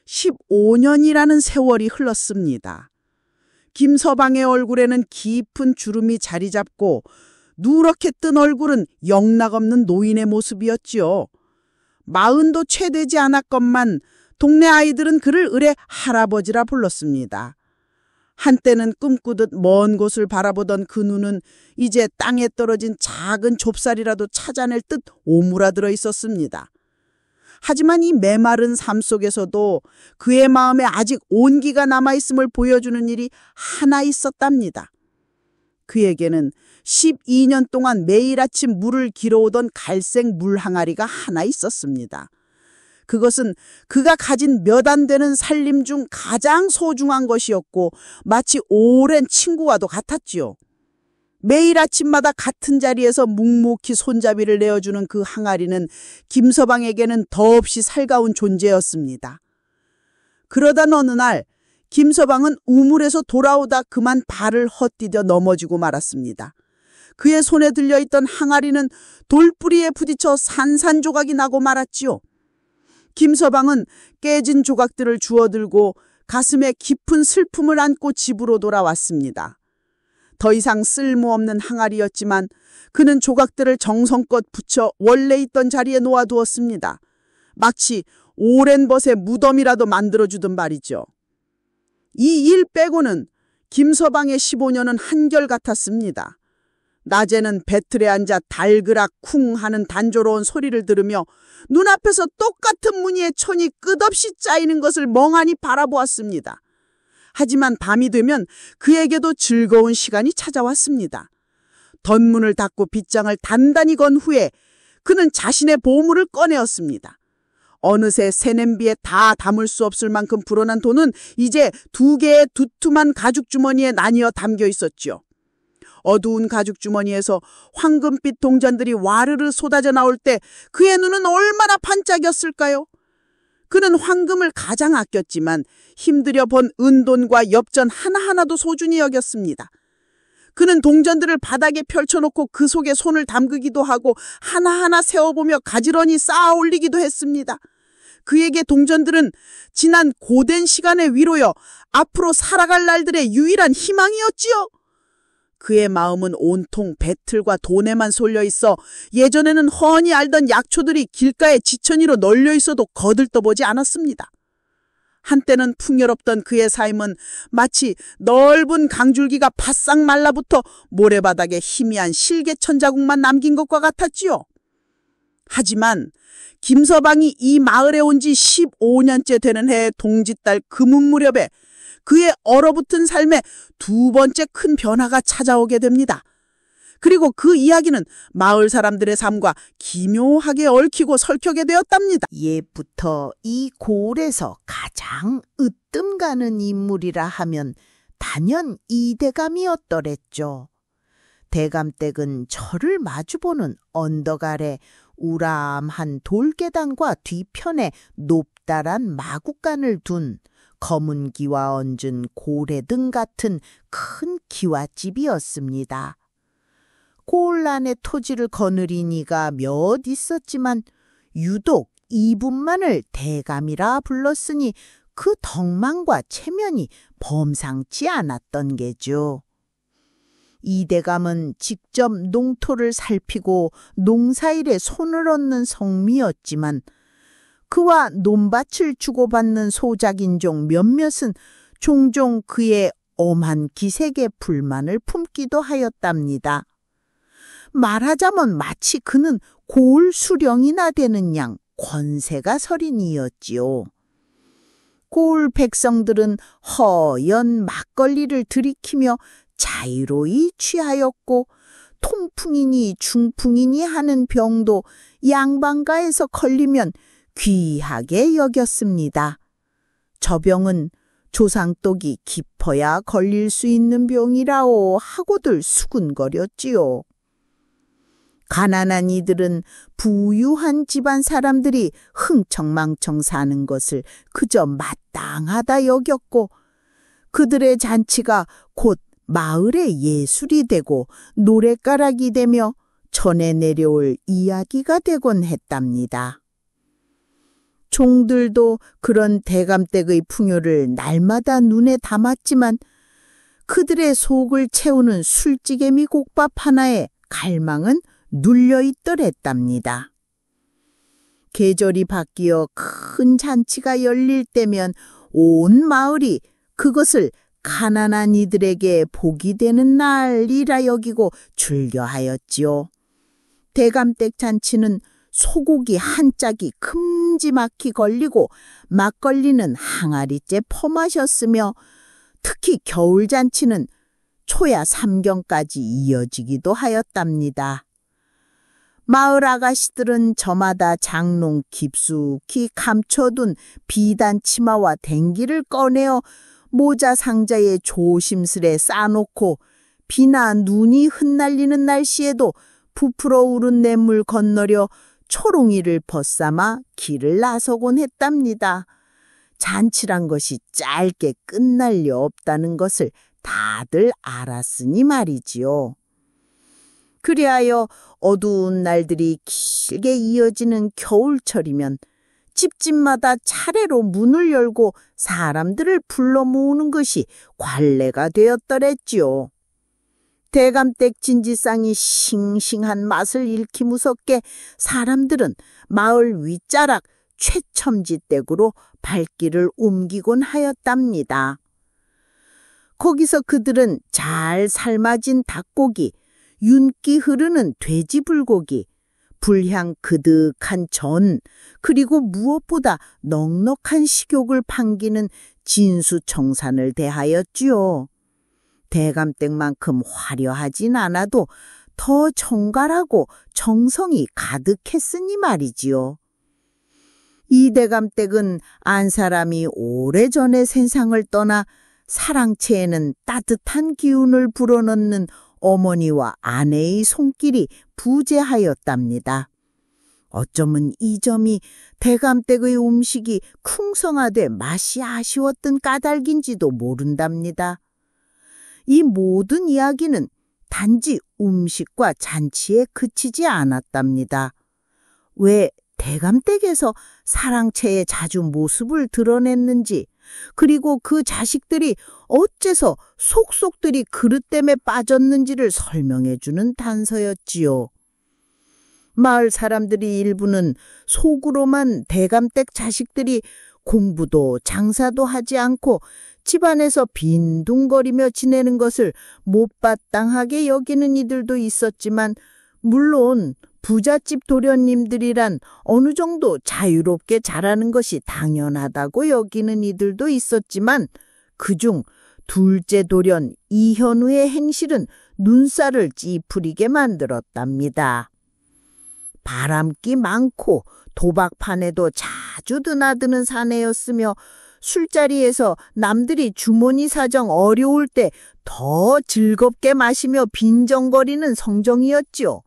15년이라는 세월이 흘렀습니다. 김서방의 얼굴에는 깊은 주름이 자리 잡고 누렇게 뜬 얼굴은 영락없는 노인의 모습이었지요. 40도 채 되지 않았건만 동네 아이들은 그를 을에 할아버지라 불렀습니다. 한때는 꿈꾸듯 먼 곳을 바라보던 그 눈은 이제 땅에 떨어진 작은 좁쌀이라도 찾아낼 듯 오므라들어 있었습니다. 하지만 이 메마른 삶 속에서도 그의 마음에 아직 온기가 남아있음을 보여주는 일이 하나 있었답니다. 그에게는 12년 동안 매일 아침 물을 길어오던 갈색 물 항아리가 하나 있었습니다. 그것은 그가 가진 몇 안 되는 살림 중 가장 소중한 것이었고 마치 오랜 친구와도 같았지요. 매일 아침마다 같은 자리에서 묵묵히 손잡이를 내어주는 그 항아리는 김서방에게는 더없이 살가운 존재였습니다. 그러던 어느 날 김서방은 우물에서 돌아오다 그만 발을 헛디뎌 넘어지고 말았습니다. 그의 손에 들려있던 항아리는 돌뿌리에 부딪혀 산산조각이 나고 말았지요. 김서방은 깨진 조각들을 주워들고 가슴에 깊은 슬픔을 안고 집으로 돌아왔습니다. 더 이상 쓸모없는 항아리였지만 그는 조각들을 정성껏 붙여 원래 있던 자리에 놓아두었습니다. 마치 오랜 벗의 무덤이라도 만들어주던 말이죠. 이 일 빼고는 김서방의 15년은 한결같았습니다. 낮에는 배틀에 앉아 달그락 쿵 하는 단조로운 소리를 들으며 눈앞에서 똑같은 무늬의 천이 끝없이 짜이는 것을 멍하니 바라보았습니다. 하지만 밤이 되면 그에게도 즐거운 시간이 찾아왔습니다. 덧문을 닫고 빗장을 단단히 건 후에 그는 자신의 보물을 꺼내었습니다. 어느새 새 냄비에 다 담을 수 없을 만큼 불어난 돈은 이제 2개의 두툼한 가죽 주머니에 나뉘어 담겨 있었지요. 어두운 가죽 주머니에서 황금빛 동전들이 와르르 쏟아져 나올 때 그의 눈은 얼마나 반짝였을까요? 그는 황금을 가장 아꼈지만 힘들여 번 은돈과 엽전 하나하나도 소중히 여겼습니다. 그는 동전들을 바닥에 펼쳐놓고 그 속에 손을 담그기도 하고 하나하나 세어보며 가지런히 쌓아 올리기도 했습니다. 그에게 동전들은 지난 고된 시간의 위로여 앞으로 살아갈 날들의 유일한 희망이었지요. 그의 마음은 온통 배틀과 돈에만 쏠려 있어 예전에는 훤히 알던 약초들이 길가에 지천이로 널려 있어도 거들떠보지 않았습니다. 한때는 풍요롭던 그의 삶은 마치 넓은 강줄기가 바싹 말라붙어 모래바닥에 희미한 실개천 자국만 남긴 것과 같았지요. 하지만 김서방이 이 마을에 온 지 15년째 되는 해의 동짓달 금운 무렵에 그의 얼어붙은 삶에 2번째 큰 변화가 찾아오게 됩니다. 그리고 그 이야기는 마을 사람들의 삶과 기묘하게 얽히고 설켜게 되었답니다. 옛부터 이 고을에서 가장 으뜸 가는 인물이라 하면 단연 이대감이었더랬죠. 대감댁은 저를 마주보는 언덕 아래 우람한 돌계단과 뒤편에 높다란 마구간을 둔 검은 기와 얹은 고래등 같은 큰 기와집이었습니다. 고을 안의 토지를 거느린 이가 몇 있었지만 유독 이분만을 대감이라 불렀으니 그 덕망과 체면이 범상치 않았던 게죠. 이 대감은 직접 농토를 살피고 농사일에 손을 얹는 성미였지만 그와 논밭을 주고받는 소작인종 몇몇은 종종 그의 엄한 기색에 불만을 품기도 하였답니다. 말하자면 마치 그는 고을 수령이나 되는 양 권세가 서린 이였지요. 고을 백성들은 허연 막걸리를 들이키며 자유로이 취하였고 통풍이니 중풍이니 하는 병도 양반가에서 걸리면 귀하게 여겼습니다. 저 병은 조상독이 깊어야 걸릴 수 있는 병이라오 하고들 수군거렸지요. 가난한 이들은 부유한 집안 사람들이 흥청망청 사는 것을 그저 마땅하다 여겼고 그들의 잔치가 곧 마을의 예술이 되고 노랫가락이 되며 전해 내려올 이야기가 되곤 했답니다. 종들도 그런 대감댁의 풍요를 날마다 눈에 담았지만 그들의 속을 채우는 술찌개미 국밥 하나에 갈망은 눌려있더랬답니다. 계절이 바뀌어 큰 잔치가 열릴 때면 온 마을이 그것을 가난한 이들에게 복이 되는 날이라 여기고 즐겨하였지요. 대감댁 잔치는 소고기 한 짝이 큼지막히 걸리고 막걸리는 항아리째 퍼마셨으며 특히 겨울잔치는 초야 삼경까지 이어지기도 하였답니다. 마을 아가씨들은 저마다 장롱 깊숙이 감춰둔 비단 치마와 댕기를 꺼내어 모자 상자에 조심스레 싸놓고 비나 눈이 흩날리는 날씨에도 부풀어 오른 냇물 건너려 초롱이를 벗삼아 길을 나서곤 했답니다. 잔치란 것이 짧게 끝날 리 없다는 것을 다들 알았으니 말이지요. 그리하여 어두운 날들이 길게 이어지는 겨울철이면 집집마다 차례로 문을 열고 사람들을 불러 모으는 것이 관례가 되었더랬지요. 대감댁 진지상이 싱싱한 맛을 잃기 무섭게 사람들은 마을 윗자락 최첨지댁으로 발길을 옮기곤 하였답니다. 거기서 그들은 잘 삶아진 닭고기, 윤기 흐르는 돼지불고기, 불향 그득한 전, 그리고 무엇보다 넉넉한 식욕을 반기는 진수청산을 대하였지요. 대감댁만큼 화려하진 않아도 더 정갈하고 정성이 가득했으니 말이지요. 이 대감댁은 안 사람이 오래전에 세상을 떠나 사랑채에는 따뜻한 기운을 불어넣는 어머니와 아내의 손길이 부재하였답니다. 어쩌면 이 점이 대감댁의 음식이 쿵성하되 맛이 아쉬웠던 까닭인지도 모른답니다. 이 모든 이야기는 단지 음식과 잔치에 그치지 않았답니다. 왜 대감댁에서 사랑채에 자주 모습을 드러냈는지, 그리고 그 자식들이 어째서 속속들이 그릇됨에 빠졌는지를 설명해주는 단서였지요. 마을 사람들이 일부는 속으로만 대감댁 자식들이 공부도 장사도 하지 않고 집안에서 빈둥거리며 지내는 것을 못마땅하게 여기는 이들도 있었지만, 물론 부잣집 도련님들이란 어느 정도 자유롭게 자라는 것이 당연하다고 여기는 이들도 있었지만, 그중 둘째 도련 이현우의 행실은 눈살을 찌푸리게 만들었답니다. 바람기 많고 도박판에도 자주 드나드는 사내였으며 술자리에서 남들이 주머니 사정 어려울 때 더 즐겁게 마시며 빈정거리는 성정이었지요.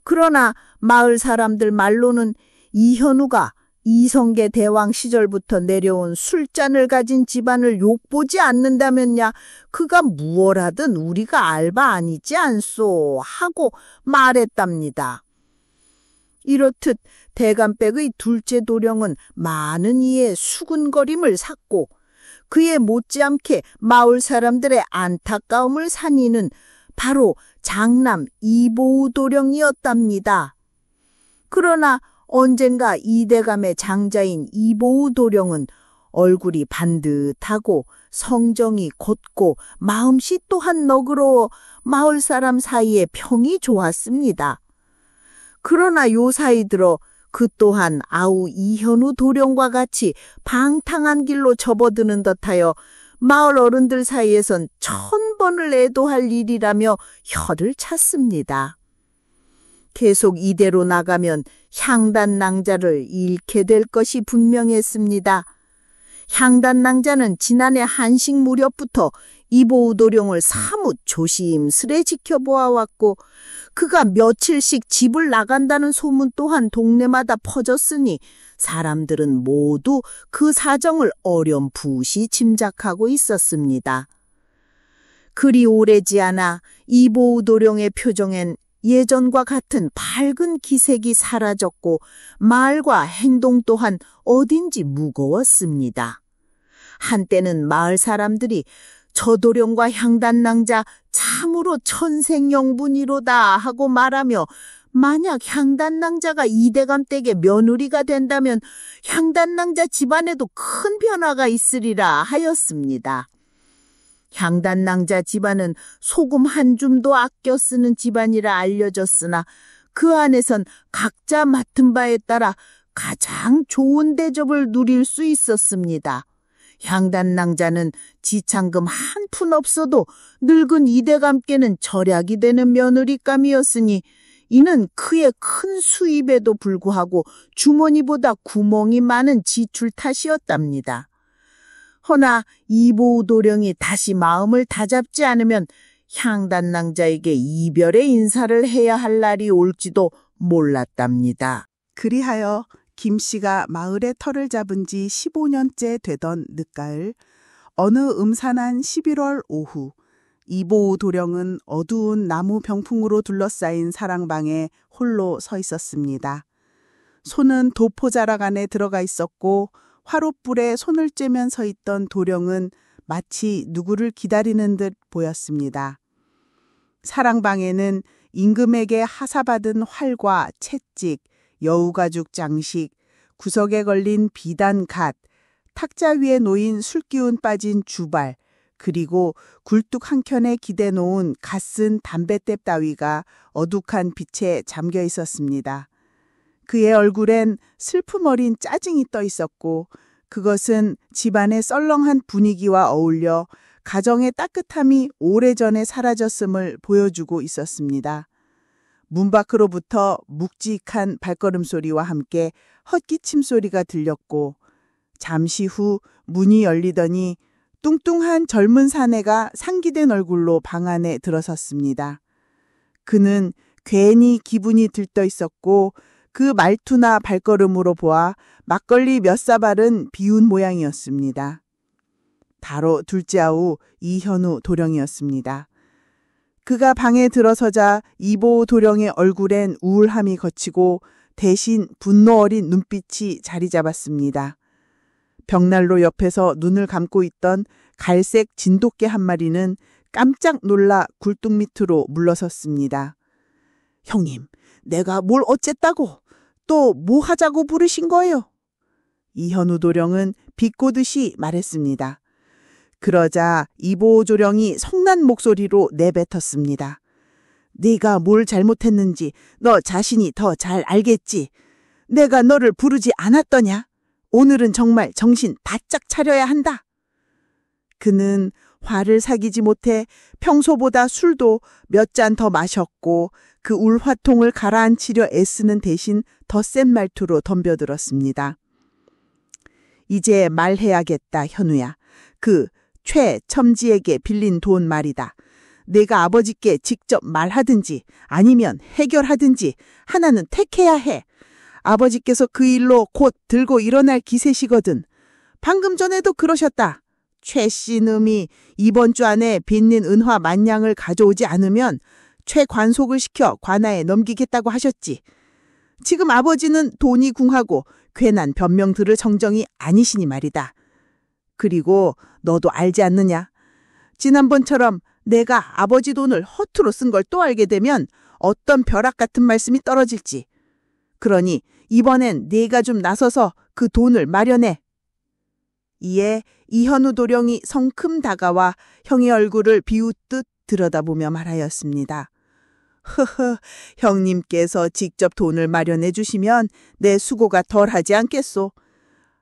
그러나 마을 사람들 말로는 이현우가 이성계 대왕 시절부터 내려온 술잔을 가진 집안을 욕보지 않는다면야 그가 무얼 하든 우리가 알바 아니지 않소 하고 말했답니다. 이렇듯 대감댁의 둘째 도령은 많은 이의 수군거림을 샀고 그에 못지않게 마을 사람들의 안타까움을 산 이는 바로 장남 이보우 도령이었답니다. 그러나 언젠가 이대감의 장자인 이보우 도령은 얼굴이 반듯하고 성정이 곧고 마음씨 또한 너그러워 마을 사람 사이에 평이 좋았습니다. 그러나 요사이 들어 그 또한 아우 이현우 도령과 같이 방탕한 길로 접어드는 듯하여 마을 어른들 사이에선 1000번을 애도할 일이라며 혀를 찼습니다. 계속 이대로 나가면 향단낭자를 잃게 될 것이 분명했습니다. 향단낭자는 지난해 한식 무렵부터 이보우 도령을 사뭇 조심스레 지켜보아왔고 그가 며칠씩 집을 나간다는 소문 또한 동네마다 퍼졌으니 사람들은 모두 그 사정을 어렴풋이 짐작하고 있었습니다. 그리 오래지 않아 이보우도령의 표정엔 예전과 같은 밝은 기색이 사라졌고 말과 행동 또한 어딘지 무거웠습니다. 한때는 마을 사람들이 저 도령과 향단낭자 참으로 천생연분이로다 하고 말하며 만약 향단낭자가 이대감 댁의 며느리가 된다면 향단낭자 집안에도 큰 변화가 있으리라 하였습니다. 향단낭자 집안은 소금 한 줌도 아껴 쓰는 집안이라 알려졌으나 그 안에선 각자 맡은 바에 따라 가장 좋은 대접을 누릴 수 있었습니다. 향단낭자는 지창금 한 푼 없어도 늙은 이대감께는 절약이 되는 며느리감이었으니 이는 그의 큰 수입에도 불구하고 주머니보다 구멍이 많은 지출 탓이었답니다. 허나 이보우도령이 다시 마음을 다잡지 않으면 향단낭자에게 이별의 인사를 해야 할 날이 올지도 몰랐답니다. 그리하여 김씨가 마을에 터를 잡은 지 15년째 되던 늦가을 어느 음산한 11월 오후 이보우 도령은 어두운 나무 병풍으로 둘러싸인 사랑방에 홀로 서 있었습니다. 손은 도포자락 안에 들어가 있었고 화롯불에 손을 쬐면 서 있던 도령은 마치 누구를 기다리는 듯 보였습니다. 사랑방에는 임금에게 하사받은 활과 채찍, 여우가죽 장식, 구석에 걸린 비단 갓, 탁자 위에 놓인 술기운 빠진 주발, 그리고 굴뚝 한켠에 기대 놓은 갓쓴 담뱃대 따위가 어둑한 빛에 잠겨 있었습니다. 그의 얼굴엔 슬픔 어린 짜증이 떠 있었고 그것은 집안의 썰렁한 분위기와 어울려 가정의 따뜻함이 오래전에 사라졌음을 보여주고 있었습니다. 문 밖으로부터 묵직한 발걸음 소리와 함께 헛기침 소리가 들렸고 잠시 후 문이 열리더니 뚱뚱한 젊은 사내가 상기된 얼굴로 방 안에 들어섰습니다. 그는 괜히 기분이 들떠 있었고 그 말투나 발걸음으로 보아 막걸리 몇 사발은 비운 모양이었습니다. 바로 둘째 아우 이현우 도령이었습니다. 그가 방에 들어서자 이보우 도령의 얼굴엔 우울함이 걷히고 대신 분노 어린 눈빛이 자리 잡았습니다. 벽난로 옆에서 눈을 감고 있던 갈색 진돗개 한 마리는 깜짝 놀라 굴뚝 밑으로 물러섰습니다. 형님, 내가 뭘 어쨌다고? 또 뭐 하자고 부르신 거예요? 이현우 도령은 비꼬듯이 말했습니다. 그러자 이보우 도령이 성난 목소리로 내뱉었습니다. 네가 뭘 잘못했는지 너 자신이 더 잘 알겠지. 내가 너를 부르지 않았더냐? 오늘은 정말 정신 바짝 차려야 한다. 그는 화를 사귀지 못해 평소보다 술도 몇 잔 더 마셨고 그 울화통을 가라앉히려 애쓰는 대신 더 센 말투로 덤벼들었습니다. 이제 말해야겠다, 현우야. 그 최첨지에게 빌린 돈 말이다. 내가 아버지께 직접 말하든지 아니면 해결하든지 하나는 택해야 해. 아버지께서 그 일로 곧 들고 일어날 기세시거든. 방금 전에도 그러셨다. 최 씨놈이 이번 주 안에 빚는 은화 만냥을 가져오지 않으면 최 관속을 시켜 관아에 넘기겠다고 하셨지. 지금 아버지는 돈이 궁하고 괜한 변명 들을 정정이 아니시니 말이다. 그리고 너도 알지 않느냐? 지난번처럼 내가 아버지 돈을 허투루 쓴 걸 또 알게 되면 어떤 벼락 같은 말씀이 떨어질지. 그러니 이번엔 네가 좀 나서서 그 돈을 마련해. 이에 이현우 도령이 성큼 다가와 형의 얼굴을 비웃듯 들여다보며 말하였습니다. 흐흐, 형님께서 직접 돈을 마련해 주시면 내 수고가 덜하지 않겠소.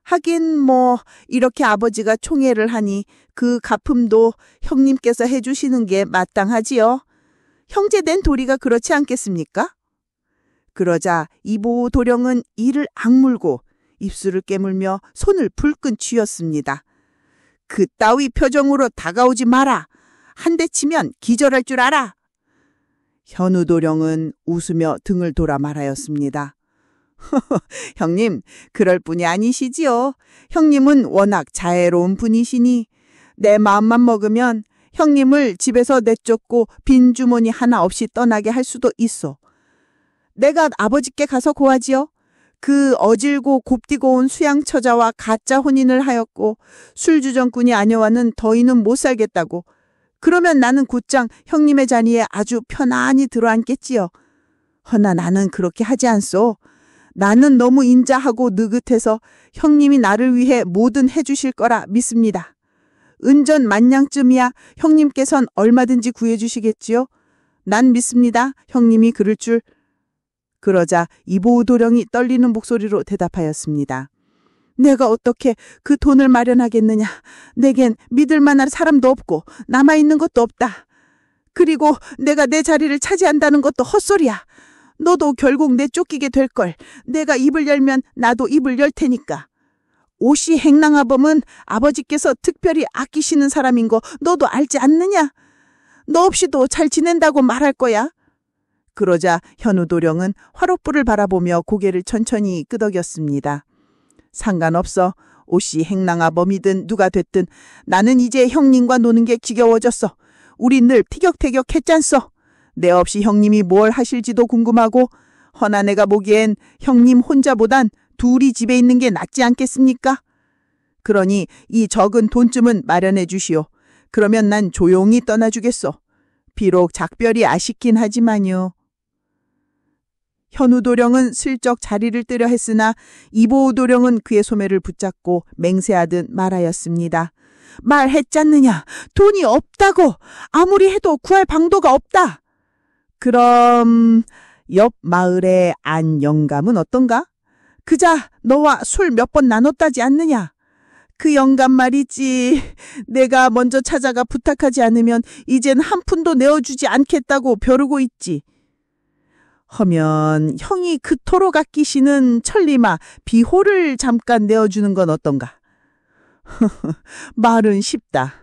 하긴 뭐 이렇게 아버지가 총애를 하니 그 갚음도 형님께서 해주시는 게 마땅하지요. 형제 된 도리가 그렇지 않겠습니까? 그러자 이보우 도령은 이를 악물고 입술을 깨물며 손을 불끈 쥐었습니다. 그 따위 표정으로 다가오지 마라. 한 대 치면 기절할 줄 알아. 현우 도령은 웃으며 등을 돌아 말하였습니다. 형님, 그럴 분이 아니시지요. 형님은 워낙 자애로운 분이시니 내 마음만 먹으면 형님을 집에서 내쫓고 빈 주머니 하나 없이 떠나게 할 수도 있어. 내가 아버지께 가서 고하지요. 그 어질고 곱디고 온 수양 처자와 가짜 혼인을 하였고 술주정꾼이 아녀와는 더이는 못 살겠다고. 그러면 나는 곧장 형님의 자리에 아주 편안히 들어앉겠지요. 허나 나는 그렇게 하지 않소. 나는 너무 인자하고 느긋해서 형님이 나를 위해 뭐든 해주실 거라 믿습니다. 은전 만냥쯤이야 형님께선 얼마든지 구해주시겠지요. 난 믿습니다. 형님이 그럴 줄. 그러자 이보도령이 떨리는 목소리로 대답하였습니다. 내가 어떻게 그 돈을 마련하겠느냐. 내겐 믿을 만한 사람도 없고 남아있는 것도 없다. 그리고 내가 내 자리를 차지한다는 것도 헛소리야. 너도 결국 내쫓기게 될걸. 내가 입을 열면 나도 입을 열 테니까. 오씨 행랑아범은 아버지께서 특별히 아끼시는 사람인 거 너도 알지 않느냐? 너 없이도 잘 지낸다고 말할 거야. 그러자 현우도령은 화롯불을 바라보며 고개를 천천히 끄덕였습니다. 상관없어. 오씨 행랑아범이든 누가 됐든 나는 이제 형님과 노는 게 지겨워졌어. 우리 늘 티격태격 했잖소. 내 없이 형님이 뭘 하실지도 궁금하고 허나 내가 보기엔 형님 혼자보단 둘이 집에 있는 게 낫지 않겠습니까? 그러니 이 적은 돈쯤은 마련해 주시오. 그러면 난 조용히 떠나주겠소. 비록 작별이 아쉽긴 하지만요. 현우도령은 슬쩍 자리를 뜨려 했으나 이보도령은 그의 소매를 붙잡고 맹세하듯 말하였습니다. 말했잖느냐. 돈이 없다고. 아무리 해도 구할 방도가 없다. 그럼 옆 마을의 안 영감은 어떤가? 그자 너와 술 몇 번 나눴다지 않느냐? 그 영감 말이지. 내가 먼저 찾아가 부탁하지 않으면 이젠 한 푼도 내어주지 않겠다고 벼르고 있지. 허면 형이 그토록 아끼시는 천리마 비호를 잠깐 내어주는 건 어떤가? 말은 쉽다.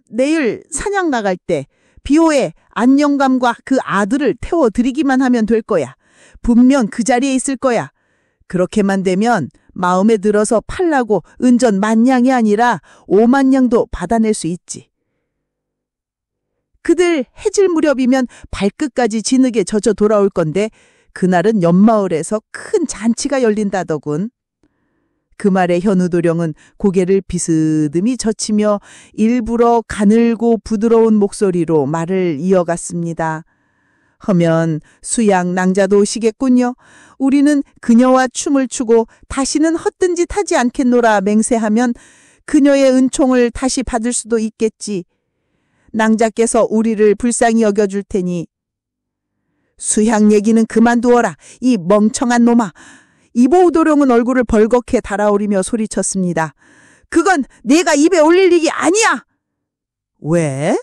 내일 사냥 나갈 때 비호에 안영감과 그 아들을 태워드리기만 하면 될 거야. 분명 그 자리에 있을 거야. 그렇게만 되면 마음에 들어서 팔라고 은전 10,000냥이 아니라 50,000냥도 받아낼 수 있지. 그들 해질 무렵이면 발끝까지 진흙에 젖어 돌아올 건데 그날은 옆마을에서 큰 잔치가 열린다더군. 그 말에 현우도령은 고개를 비스듬히 젖히며 일부러 가늘고 부드러운 목소리로 말을 이어갔습니다. 허면 수양 낭자도 오시겠군요. 우리는 그녀와 춤을 추고 다시는 헛된 짓 하지 않겠노라 맹세하면 그녀의 은총을 다시 받을 수도 있겠지. 낭자께서 우리를 불쌍히 여겨줄 테니. 수양 얘기는 그만두어라. 이 멍청한 놈아. 이보우도령은 얼굴을 벌겋게 달아오르며 소리쳤습니다. 그건 내가 입에 올릴 일이 아니야. 왜?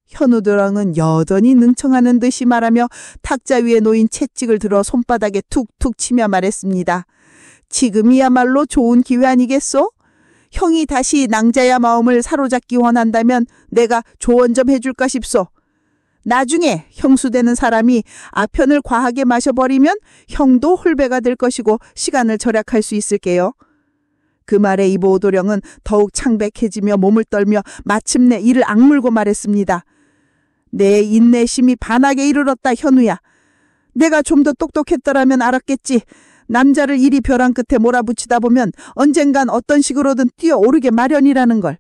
현우도령은 여전히 능청하는 듯이 말하며 탁자 위에 놓인 채찍을 들어 손바닥에 툭툭 치며 말했습니다. 지금이야말로 좋은 기회 아니겠소? 형이 다시 낭자야 마음을 사로잡기 원한다면 내가 조언 좀 해줄까 싶소. 나중에 형수되는 사람이 아편을 과하게 마셔버리면 형도 홀배가 될 것이고 시간을 절약할 수 있을게요. 그 말에 이보도령은 더욱 창백해지며 몸을 떨며 마침내 이를 악물고 말했습니다. 내 인내심이 반하게 이르렀다 현우야. 내가 좀 더 똑똑했더라면 알았겠지. 남자를 이리 벼랑 끝에 몰아붙이다 보면 언젠간 어떤 식으로든 뛰어오르게 마련이라는 걸.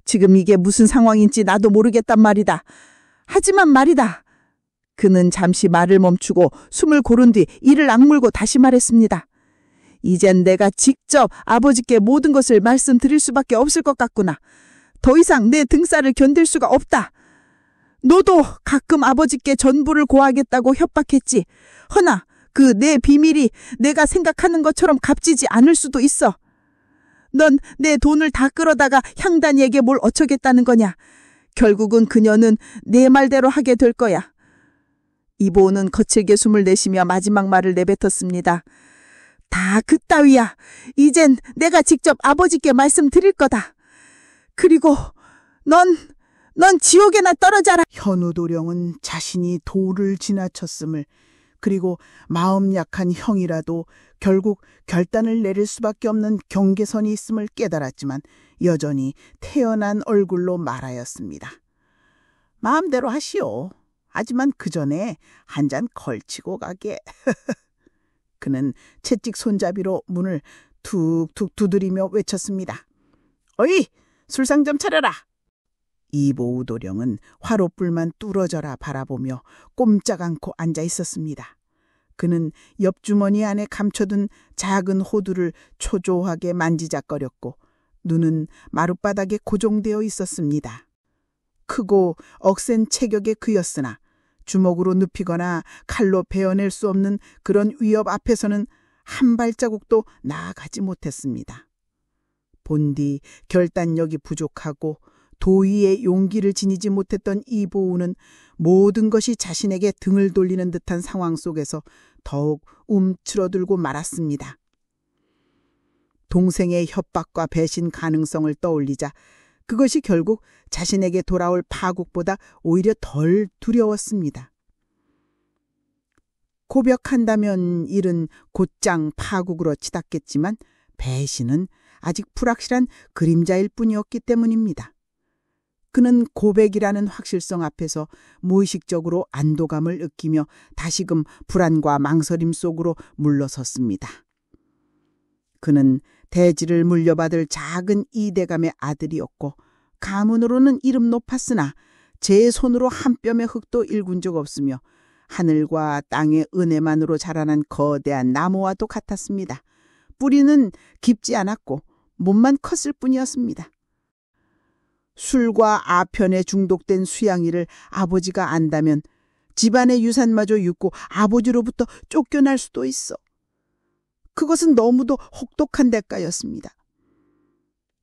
지금 이게 무슨 상황인지 나도 모르겠단 말이다. 하지만 말이다. 그는 잠시 말을 멈추고 숨을 고른 뒤 이를 악물고 다시 말했습니다. 이젠 내가 직접 아버지께 모든 것을 말씀드릴 수밖에 없을 것 같구나. 더 이상 내 등살을 견딜 수가 없다. 너도 가끔 아버지께 전부를 고하겠다고 협박했지. 허나 그 내 비밀이 내가 생각하는 것처럼 값지지 않을 수도 있어. 넌 내 돈을 다 끌어다가 향단이에게 뭘 어쩌겠다는 거냐. 결국은 그녀는 내 말대로 하게 될 거야. 이보우는 거칠게 숨을 내쉬며 마지막 말을 내뱉었습니다. 다 그따위야. 이젠 내가 직접 아버지께 말씀드릴 거다. 그리고 넌 지옥에나 떨어져라. 현우도령은 자신이 도를 지나쳤음을 그리고 마음 약한 형이라도 결국 결단을 내릴 수밖에 없는 경계선이 있음을 깨달았지만 여전히 태연한 얼굴로 말하였습니다. 마음대로 하시오. 하지만 그 전에 한 잔 걸치고 가게. 그는 채찍 손잡이로 문을 툭툭 두드리며 외쳤습니다. 어이! 술상 좀 차려라! 이보우 도령은 화롯불만 뚫어져라 바라보며 꼼짝 않고 앉아 있었습니다. 그는 옆주머니 안에 감춰둔 작은 호두를 초조하게 만지작거렸고 눈은 마룻바닥에 고정되어 있었습니다. 크고 억센 체격의 그였으나 주먹으로 눕히거나 칼로 베어낼 수 없는 그런 위협 앞에서는 한 발자국도 나아가지 못했습니다. 본디 결단력이 부족하고 도의의 용기를 지니지 못했던 이보우는 모든 것이 자신에게 등을 돌리는 듯한 상황 속에서 더욱 움츠러들고 말았습니다. 동생의 협박과 배신 가능성을 떠올리자 그것이 결국 자신에게 돌아올 파국보다 오히려 덜 두려웠습니다. 고백한다면 일은 곧장 파국으로 치닫겠지만 배신은 아직 불확실한 그림자일 뿐이었기 때문입니다. 그는 고백이라는 확실성 앞에서 무의식적으로 안도감을 느끼며 다시금 불안과 망설임 속으로 물러섰습니다. 그는 대지를 물려받을 작은 이대감의 아들이었고 가문으로는 이름 높았으나 제 손으로 한 뼘의 흙도 일군 적 없으며 하늘과 땅의 은혜만으로 자라난 거대한 나무와도 같았습니다. 뿌리는 깊지 않았고 몸만 컸을 뿐이었습니다. 술과 아편에 중독된 수양이를 아버지가 안다면 집안의 유산마저 잊고 아버지로부터 쫓겨날 수도 있어. 그것은 너무도 혹독한 대가였습니다.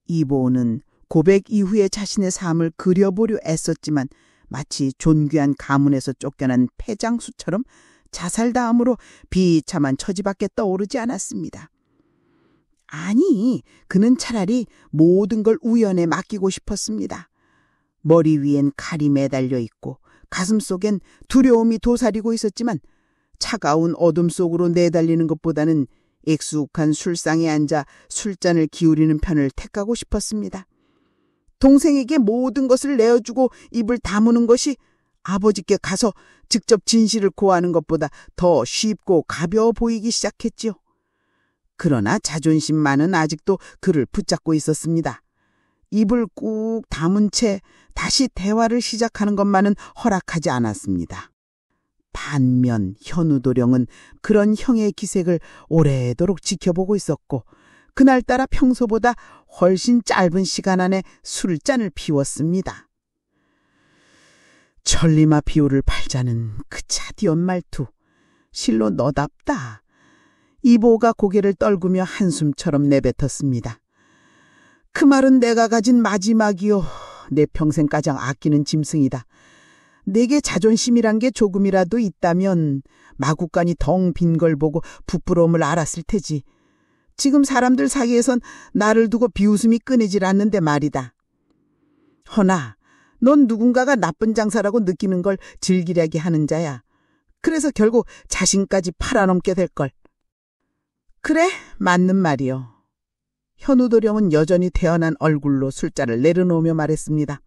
이보우는 고백 이후에 자신의 삶을 그려보려 애썼지만 마치 존귀한 가문에서 쫓겨난 패장수처럼 자살다음으로 비참한 처지밖에 떠오르지 않았습니다. 아니, 그는 차라리 모든 걸 우연에 맡기고 싶었습니다. 머리 위엔 칼이 매달려 있고 가슴 속엔 두려움이 도사리고 있었지만 차가운 어둠 속으로 내달리는 것보다는 익숙한 술상에 앉아 술잔을 기울이는 편을 택하고 싶었습니다. 동생에게 모든 것을 내어주고 입을 다무는 것이 아버지께 가서 직접 진실을 고하는 것보다 더 쉽고 가벼워 보이기 시작했지요. 그러나 자존심만은 아직도 그를 붙잡고 있었습니다. 입을 꾹 다문 채 다시 대화를 시작하는 것만은 허락하지 않았습니다. 반면 현우도령은 그런 형의 기색을 오래도록 지켜보고 있었고 그날따라 평소보다 훨씬 짧은 시간 안에 술잔을 피웠습니다. 천리마 비호를 팔자는 그 차디언 말투, 실로 너답다. 이보가 고개를 떨구며 한숨처럼 내뱉었습니다. 그 말은 내가 가진 마지막이요. 내 평생 가장 아끼는 짐승이다. 내게 자존심이란 게 조금이라도 있다면 마구간이 덩 빈 걸 보고 부끄러움을 알았을 테지. 지금 사람들 사이에선 나를 두고 비웃음이 끊이질 않는데 말이다. 허나 넌 누군가가 나쁜 장사라고 느끼는 걸 즐기려게 하는 자야. 그래서 결국 자신까지 팔아넘게 될걸. 그래, 맞는 말이요. 현우도령은 여전히 태연한 얼굴로 술잔을 내려놓으며 말했습니다.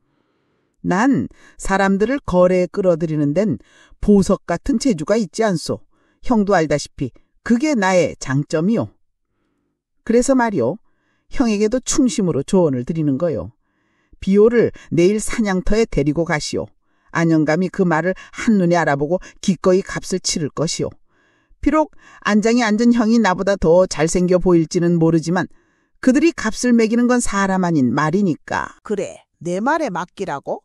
난 사람들을 거래에 끌어들이는 데는 보석 같은 재주가 있지 않소. 형도 알다시피 그게 나의 장점이요. 그래서 말이요, 형에게도 충심으로 조언을 드리는 거요. 비호를 내일 사냥터에 데리고 가시오. 안영감이 그 말을 한눈에 알아보고 기꺼이 값을 치를 것이오. 비록 안장에 앉은 형이 나보다 더 잘생겨 보일지는 모르지만 그들이 값을 매기는 건 사람 아닌 말이니까. 그래, 내 말에 맡기라고?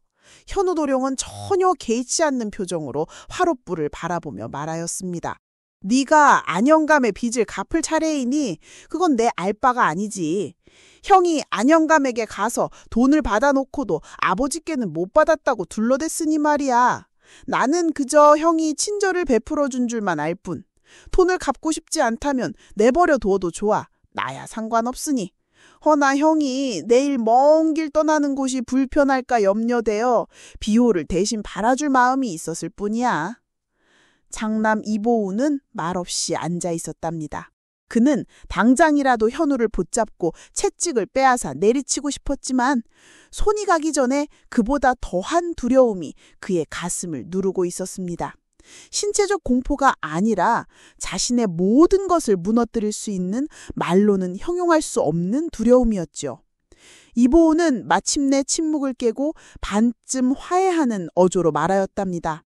현우도령은 전혀 개의치 않는 표정으로 화롯불을 바라보며 말하였습니다. 네가 안영감의 빚을 갚을 차례이니 그건 내 알바가 아니지. 형이 안영감에게 가서 돈을 받아놓고도 아버지께는 못 받았다고 둘러댔으니 말이야. 나는 그저 형이 친절을 베풀어준 줄만 알 뿐. 돈을 갚고 싶지 않다면 내버려 두어도 좋아. 나야 상관없으니. 허나 형이 내일 먼 길 떠나는 곳이 불편할까 염려되어 비호를 대신 팔아줄 마음이 있었을 뿐이야. 장남 이보우는 말없이 앉아 있었답니다. 그는 당장이라도 현우를 붙잡고 채찍을 빼앗아 내리치고 싶었지만 손이 가기 전에 그보다 더한 두려움이 그의 가슴을 누르고 있었습니다. 신체적 공포가 아니라 자신의 모든 것을 무너뜨릴 수 있는 말로는 형용할 수 없는 두려움이었죠. 이보우는 마침내 침묵을 깨고 반쯤 화해하는 어조로 말하였답니다.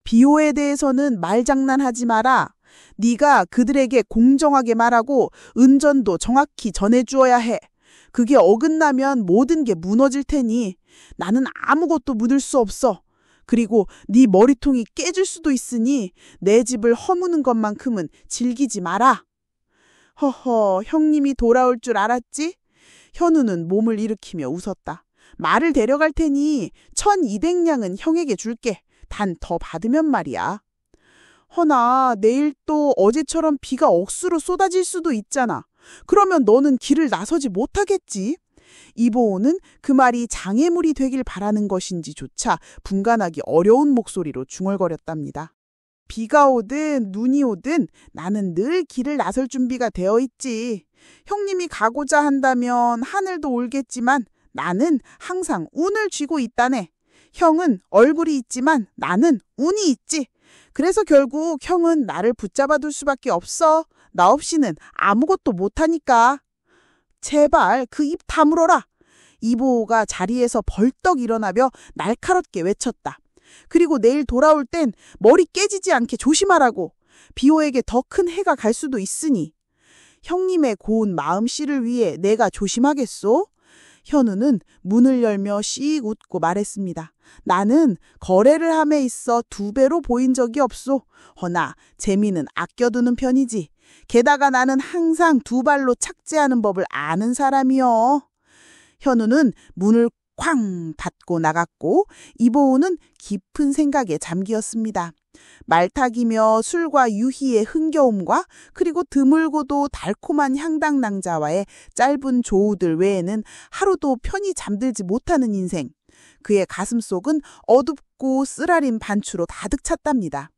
비호에 대해서는 말장난하지 마라. 네가 그들에게 공정하게 말하고 은전도 정확히 전해주어야 해. 그게 어긋나면 모든 게 무너질 테니 나는 아무것도 묻을 수 없어. 그리고 네 머리통이 깨질 수도 있으니 내 집을 허무는 것만큼은 즐기지 마라. 허허, 형님이 돌아올 줄 알았지? 현우는 몸을 일으키며 웃었다. 말을 데려갈 테니 1200냥은 형에게 줄게. 단 더 받으면 말이야. 허나 내일 또 어제처럼 비가 억수로 쏟아질 수도 있잖아. 그러면 너는 길을 나서지 못하겠지. 이보호는 그 말이 장애물이 되길 바라는 것인지조차 분간하기 어려운 목소리로 중얼거렸답니다. 비가 오든 눈이 오든 나는 늘 길을 나설 준비가 되어 있지. 형님이 가고자 한다면 하늘도 울겠지만 나는 항상 운을 쥐고 있다네. 형은 얼굴이 있지만 나는 운이 있지. 그래서 결국 형은 나를 붙잡아둘 수밖에 없어. 나 없이는 아무것도 못하니까. 제발 그 입 다물어라. 이보호가 자리에서 벌떡 일어나며 날카롭게 외쳤다. 그리고 내일 돌아올 땐 머리 깨지지 않게 조심하라고. 비호에게 더 큰 해가 갈 수도 있으니. 형님의 고운 마음씨를 위해 내가 조심하겠소? 현우는 문을 열며 씩 웃고 말했습니다. 나는 거래를 함에 있어 2배로 보인 적이 없소. 허나 재미는 아껴두는 편이지. 게다가 나는 항상 2발로 착지하는 법을 아는 사람이여. 현우는 문을 쾅 닫고 나갔고 이보우는 깊은 생각에 잠기었습니다. 말타기며 술과 유희의 흥겨움과 그리고 드물고도 달콤한 향당낭자와의 짧은 조우들 외에는 하루도 편히 잠들지 못하는 인생. 그의 가슴속은 어둡고 쓰라린 반추로 가득 찼답니다.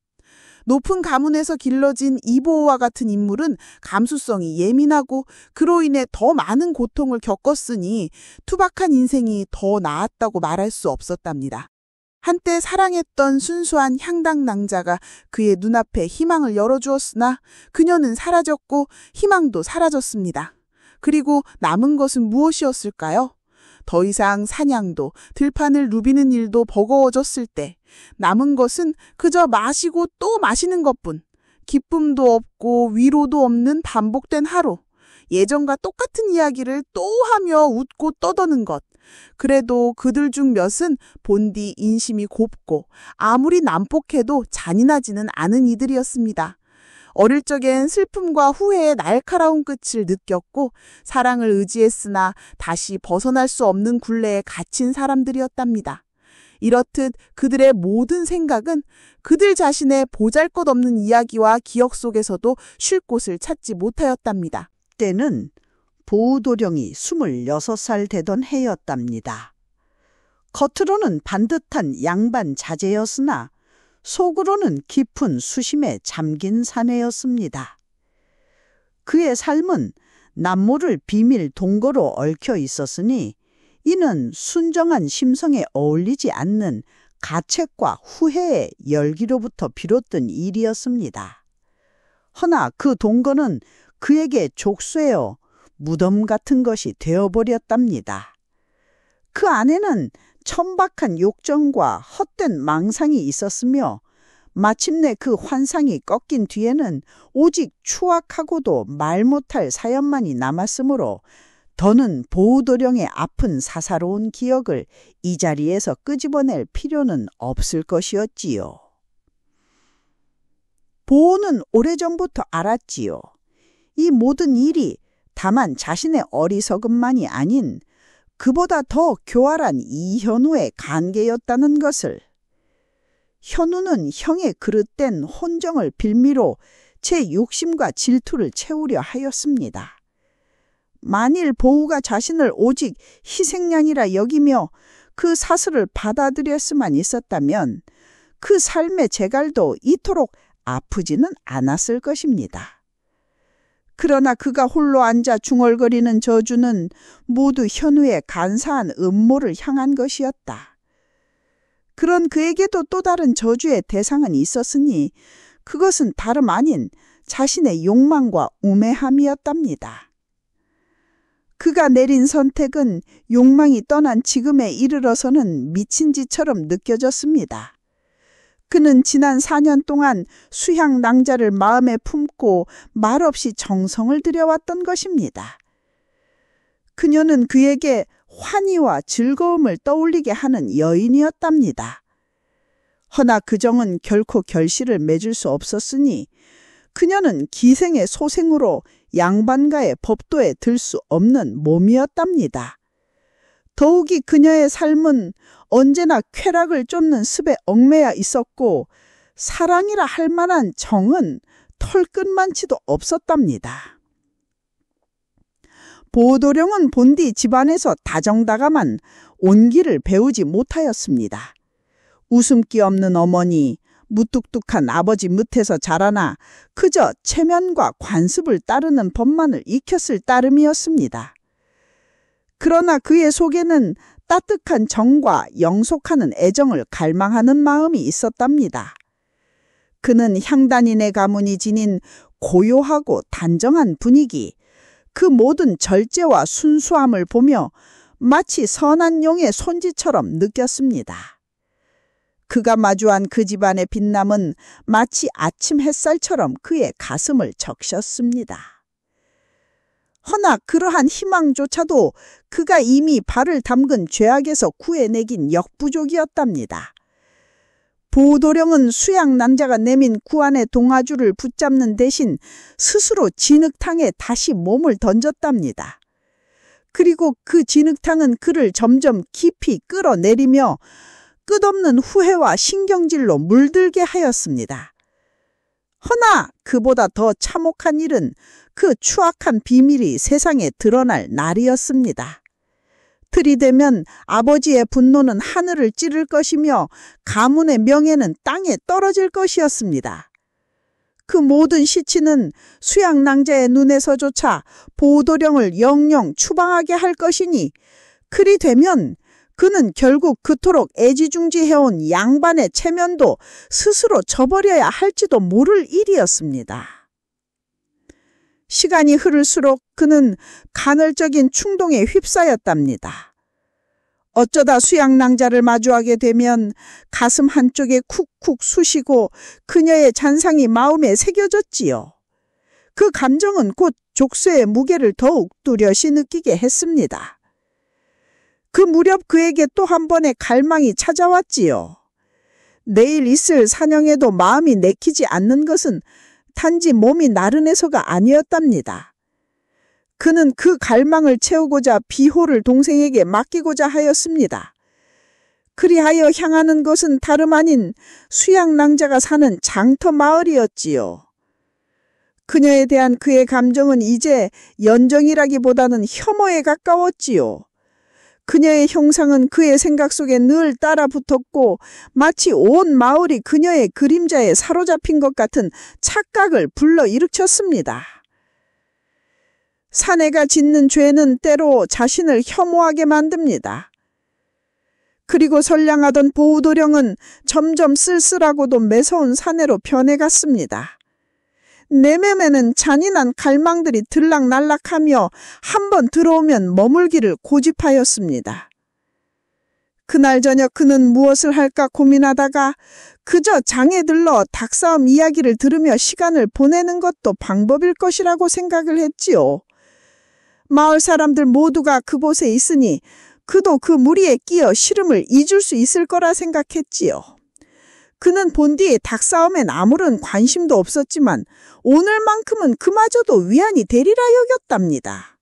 높은 가문에서 길러진 이보호와 같은 인물은 감수성이 예민하고 그로 인해 더 많은 고통을 겪었으니 투박한 인생이 더 나았다고 말할 수 없었답니다. 한때 사랑했던 순수한 향당낭자가 그의 눈앞에 희망을 열어주었으나 그녀는 사라졌고 희망도 사라졌습니다. 그리고 남은 것은 무엇이었을까요? 더 이상 사냥도 들판을 누비는 일도 버거워졌을 때 남은 것은 그저 마시고 또 마시는 것뿐. 기쁨도 없고 위로도 없는 반복된 하루. 예전과 똑같은 이야기를 또 하며 웃고 떠드는 것. 그래도 그들 중 몇은 본디 인심이 곱고 아무리 난폭해도 잔인하지는 않은 이들이었습니다. 어릴 적엔 슬픔과 후회의 날카로운 끝을 느꼈고 사랑을 의지했으나 다시 벗어날 수 없는 굴레에 갇힌 사람들이었답니다. 이렇듯 그들의 모든 생각은 그들 자신의 보잘것없는 이야기와 기억 속에서도 쉴 곳을 찾지 못하였답니다. 때는 보우도령이 26살 되던 해였답니다. 겉으로는 반듯한 양반 자제였으나 속으로는 깊은 수심에 잠긴 사내였습니다. 그의 삶은 남모를 비밀 동거로 얽혀 있었으니 이는 순정한 심성에 어울리지 않는 가책과 후회의 열기로부터 비롯된 일이었습니다. 허나 그 동거는 그에게 족쇄여 무덤 같은 것이 되어버렸답니다. 그 안에는 천박한 욕정과 헛된 망상이 있었으며 마침내 그 환상이 꺾인 뒤에는 오직 추악하고도 말 못할 사연만이 남았으므로 더는 보우도령의 아픈 사사로운 기억을 이 자리에서 끄집어낼 필요는 없을 것이었지요. 보우는 오래전부터 알았지요. 이 모든 일이 다만 자신의 어리석음만이 아닌 그보다 더 교활한 이현우의 관계였다는 것을. 현우는 형의 그릇된 혼정을 빌미로 제 욕심과 질투를 채우려 하였습니다. 만일 보우가 자신을 오직 희생양이라 여기며 그 사슬을 받아들였으만 있었다면 그 삶의 재갈도 이토록 아프지는 않았을 것입니다. 그러나 그가 홀로 앉아 중얼거리는 저주는 모두 현우의 간사한 음모를 향한 것이었다. 그런 그에게도 또 다른 저주의 대상은 있었으니 그것은 다름 아닌 자신의 욕망과 우매함이었답니다. 그가 내린 선택은 욕망이 떠난 지금에 이르러서는 미친 짓처럼 느껴졌습니다. 그는 지난 4년 동안 수향 낭자를 마음에 품고 말없이 정성을 들여왔던 것입니다. 그녀는 그에게 환희와 즐거움을 떠올리게 하는 여인이었답니다. 허나 그 정은 결코 결실을 맺을 수 없었으니 그녀는 기생의 소생으로 양반가의 법도에 들 수 없는 몸이었답니다. 더욱이 그녀의 삶은 언제나 쾌락을 쫓는 습에 얽매여 있었고 사랑이라 할 만한 정은 털끝만치도 없었답니다. 보도령은 본디 집안에서 다정다감한 온기를 배우지 못하였습니다. 웃음기 없는 어머니, 무뚝뚝한 아버지 밑에서 자라나 그저 체면과 관습을 따르는 법만을 익혔을 따름이었습니다. 그러나 그의 속에는 따뜻한 정과 영속하는 애정을 갈망하는 마음이 있었답니다. 그는 향단인의 가문이 지닌 고요하고 단정한 분위기, 그 모든 절제와 순수함을 보며 마치 선한 용의 손짓처럼 느꼈습니다. 그가 마주한 그 집안의 빛남은 마치 아침 햇살처럼 그의 가슴을 적셨습니다. 허나 그러한 희망조차도 그가 이미 발을 담근 죄악에서 구해내긴 역부족이었답니다. 보도령은 수양 낭자가 내민 구안의 동아줄을 붙잡는 대신 스스로 진흙탕에 다시 몸을 던졌답니다. 그리고 그 진흙탕은 그를 점점 깊이 끌어내리며 끝없는 후회와 신경질로 물들게 하였습니다. 허나 그보다 더 참혹한 일은 그 추악한 비밀이 세상에 드러날 날이었습니다. 들이대면 아버지의 분노는 하늘을 찌를 것이며 가문의 명예는 땅에 떨어질 것이었습니다. 그 모든 시치는 수양 낭자의 눈에서조차 보도령을 영영 추방하게 할 것이니 그리 되면 그는 결국 그토록 애지중지해온 양반의 체면도 스스로 저버려야 할지도 모를 일이었습니다. 시간이 흐를수록 그는 간헐적인 충동에 휩싸였답니다. 어쩌다 수양 낭자를 마주하게 되면 가슴 한쪽에 쿡쿡 쑤시고 그녀의 잔상이 마음에 새겨졌지요. 그 감정은 곧 족쇄의 무게를 더욱 뚜렷이 느끼게 했습니다. 그 무렵 그에게 또 한 번의 갈망이 찾아왔지요. 내일 있을 사냥에도 마음이 내키지 않는 것은 단지 몸이 나른해서가 아니었답니다. 그는 그 갈망을 채우고자 비호를 동생에게 맡기고자 하였습니다. 그리하여 향하는 것은 다름 아닌 수양 낭자가 사는 장터 마을이었지요. 그녀에 대한 그의 감정은 이제 연정이라기보다는 혐오에 가까웠지요. 그녀의 형상은 그의 생각 속에 늘 따라 붙었고 마치 온 마을이 그녀의 그림자에 사로잡힌 것 같은 착각을 불러일으켰습니다. 사내가 짓는 죄는 때로 자신을 혐오하게 만듭니다. 그리고 선량하던 보우도령은 점점 쓸쓸하고도 매서운 사내로 변해갔습니다. 내면에는 잔인한 갈망들이 들락날락하며 한번 들어오면 머물기를 고집하였습니다. 그날 저녁 그는 무엇을 할까 고민하다가 그저 장에 들러 닭싸움 이야기를 들으며 시간을 보내는 것도 방법일 것이라고 생각을 했지요. 마을 사람들 모두가 그곳에 있으니 그도 그 무리에 끼어 시름을 잊을 수 있을 거라 생각했지요. 그는 본디 닭싸움엔 아무런 관심도 없었지만 오늘만큼은 그마저도 위안이 되리라 여겼답니다.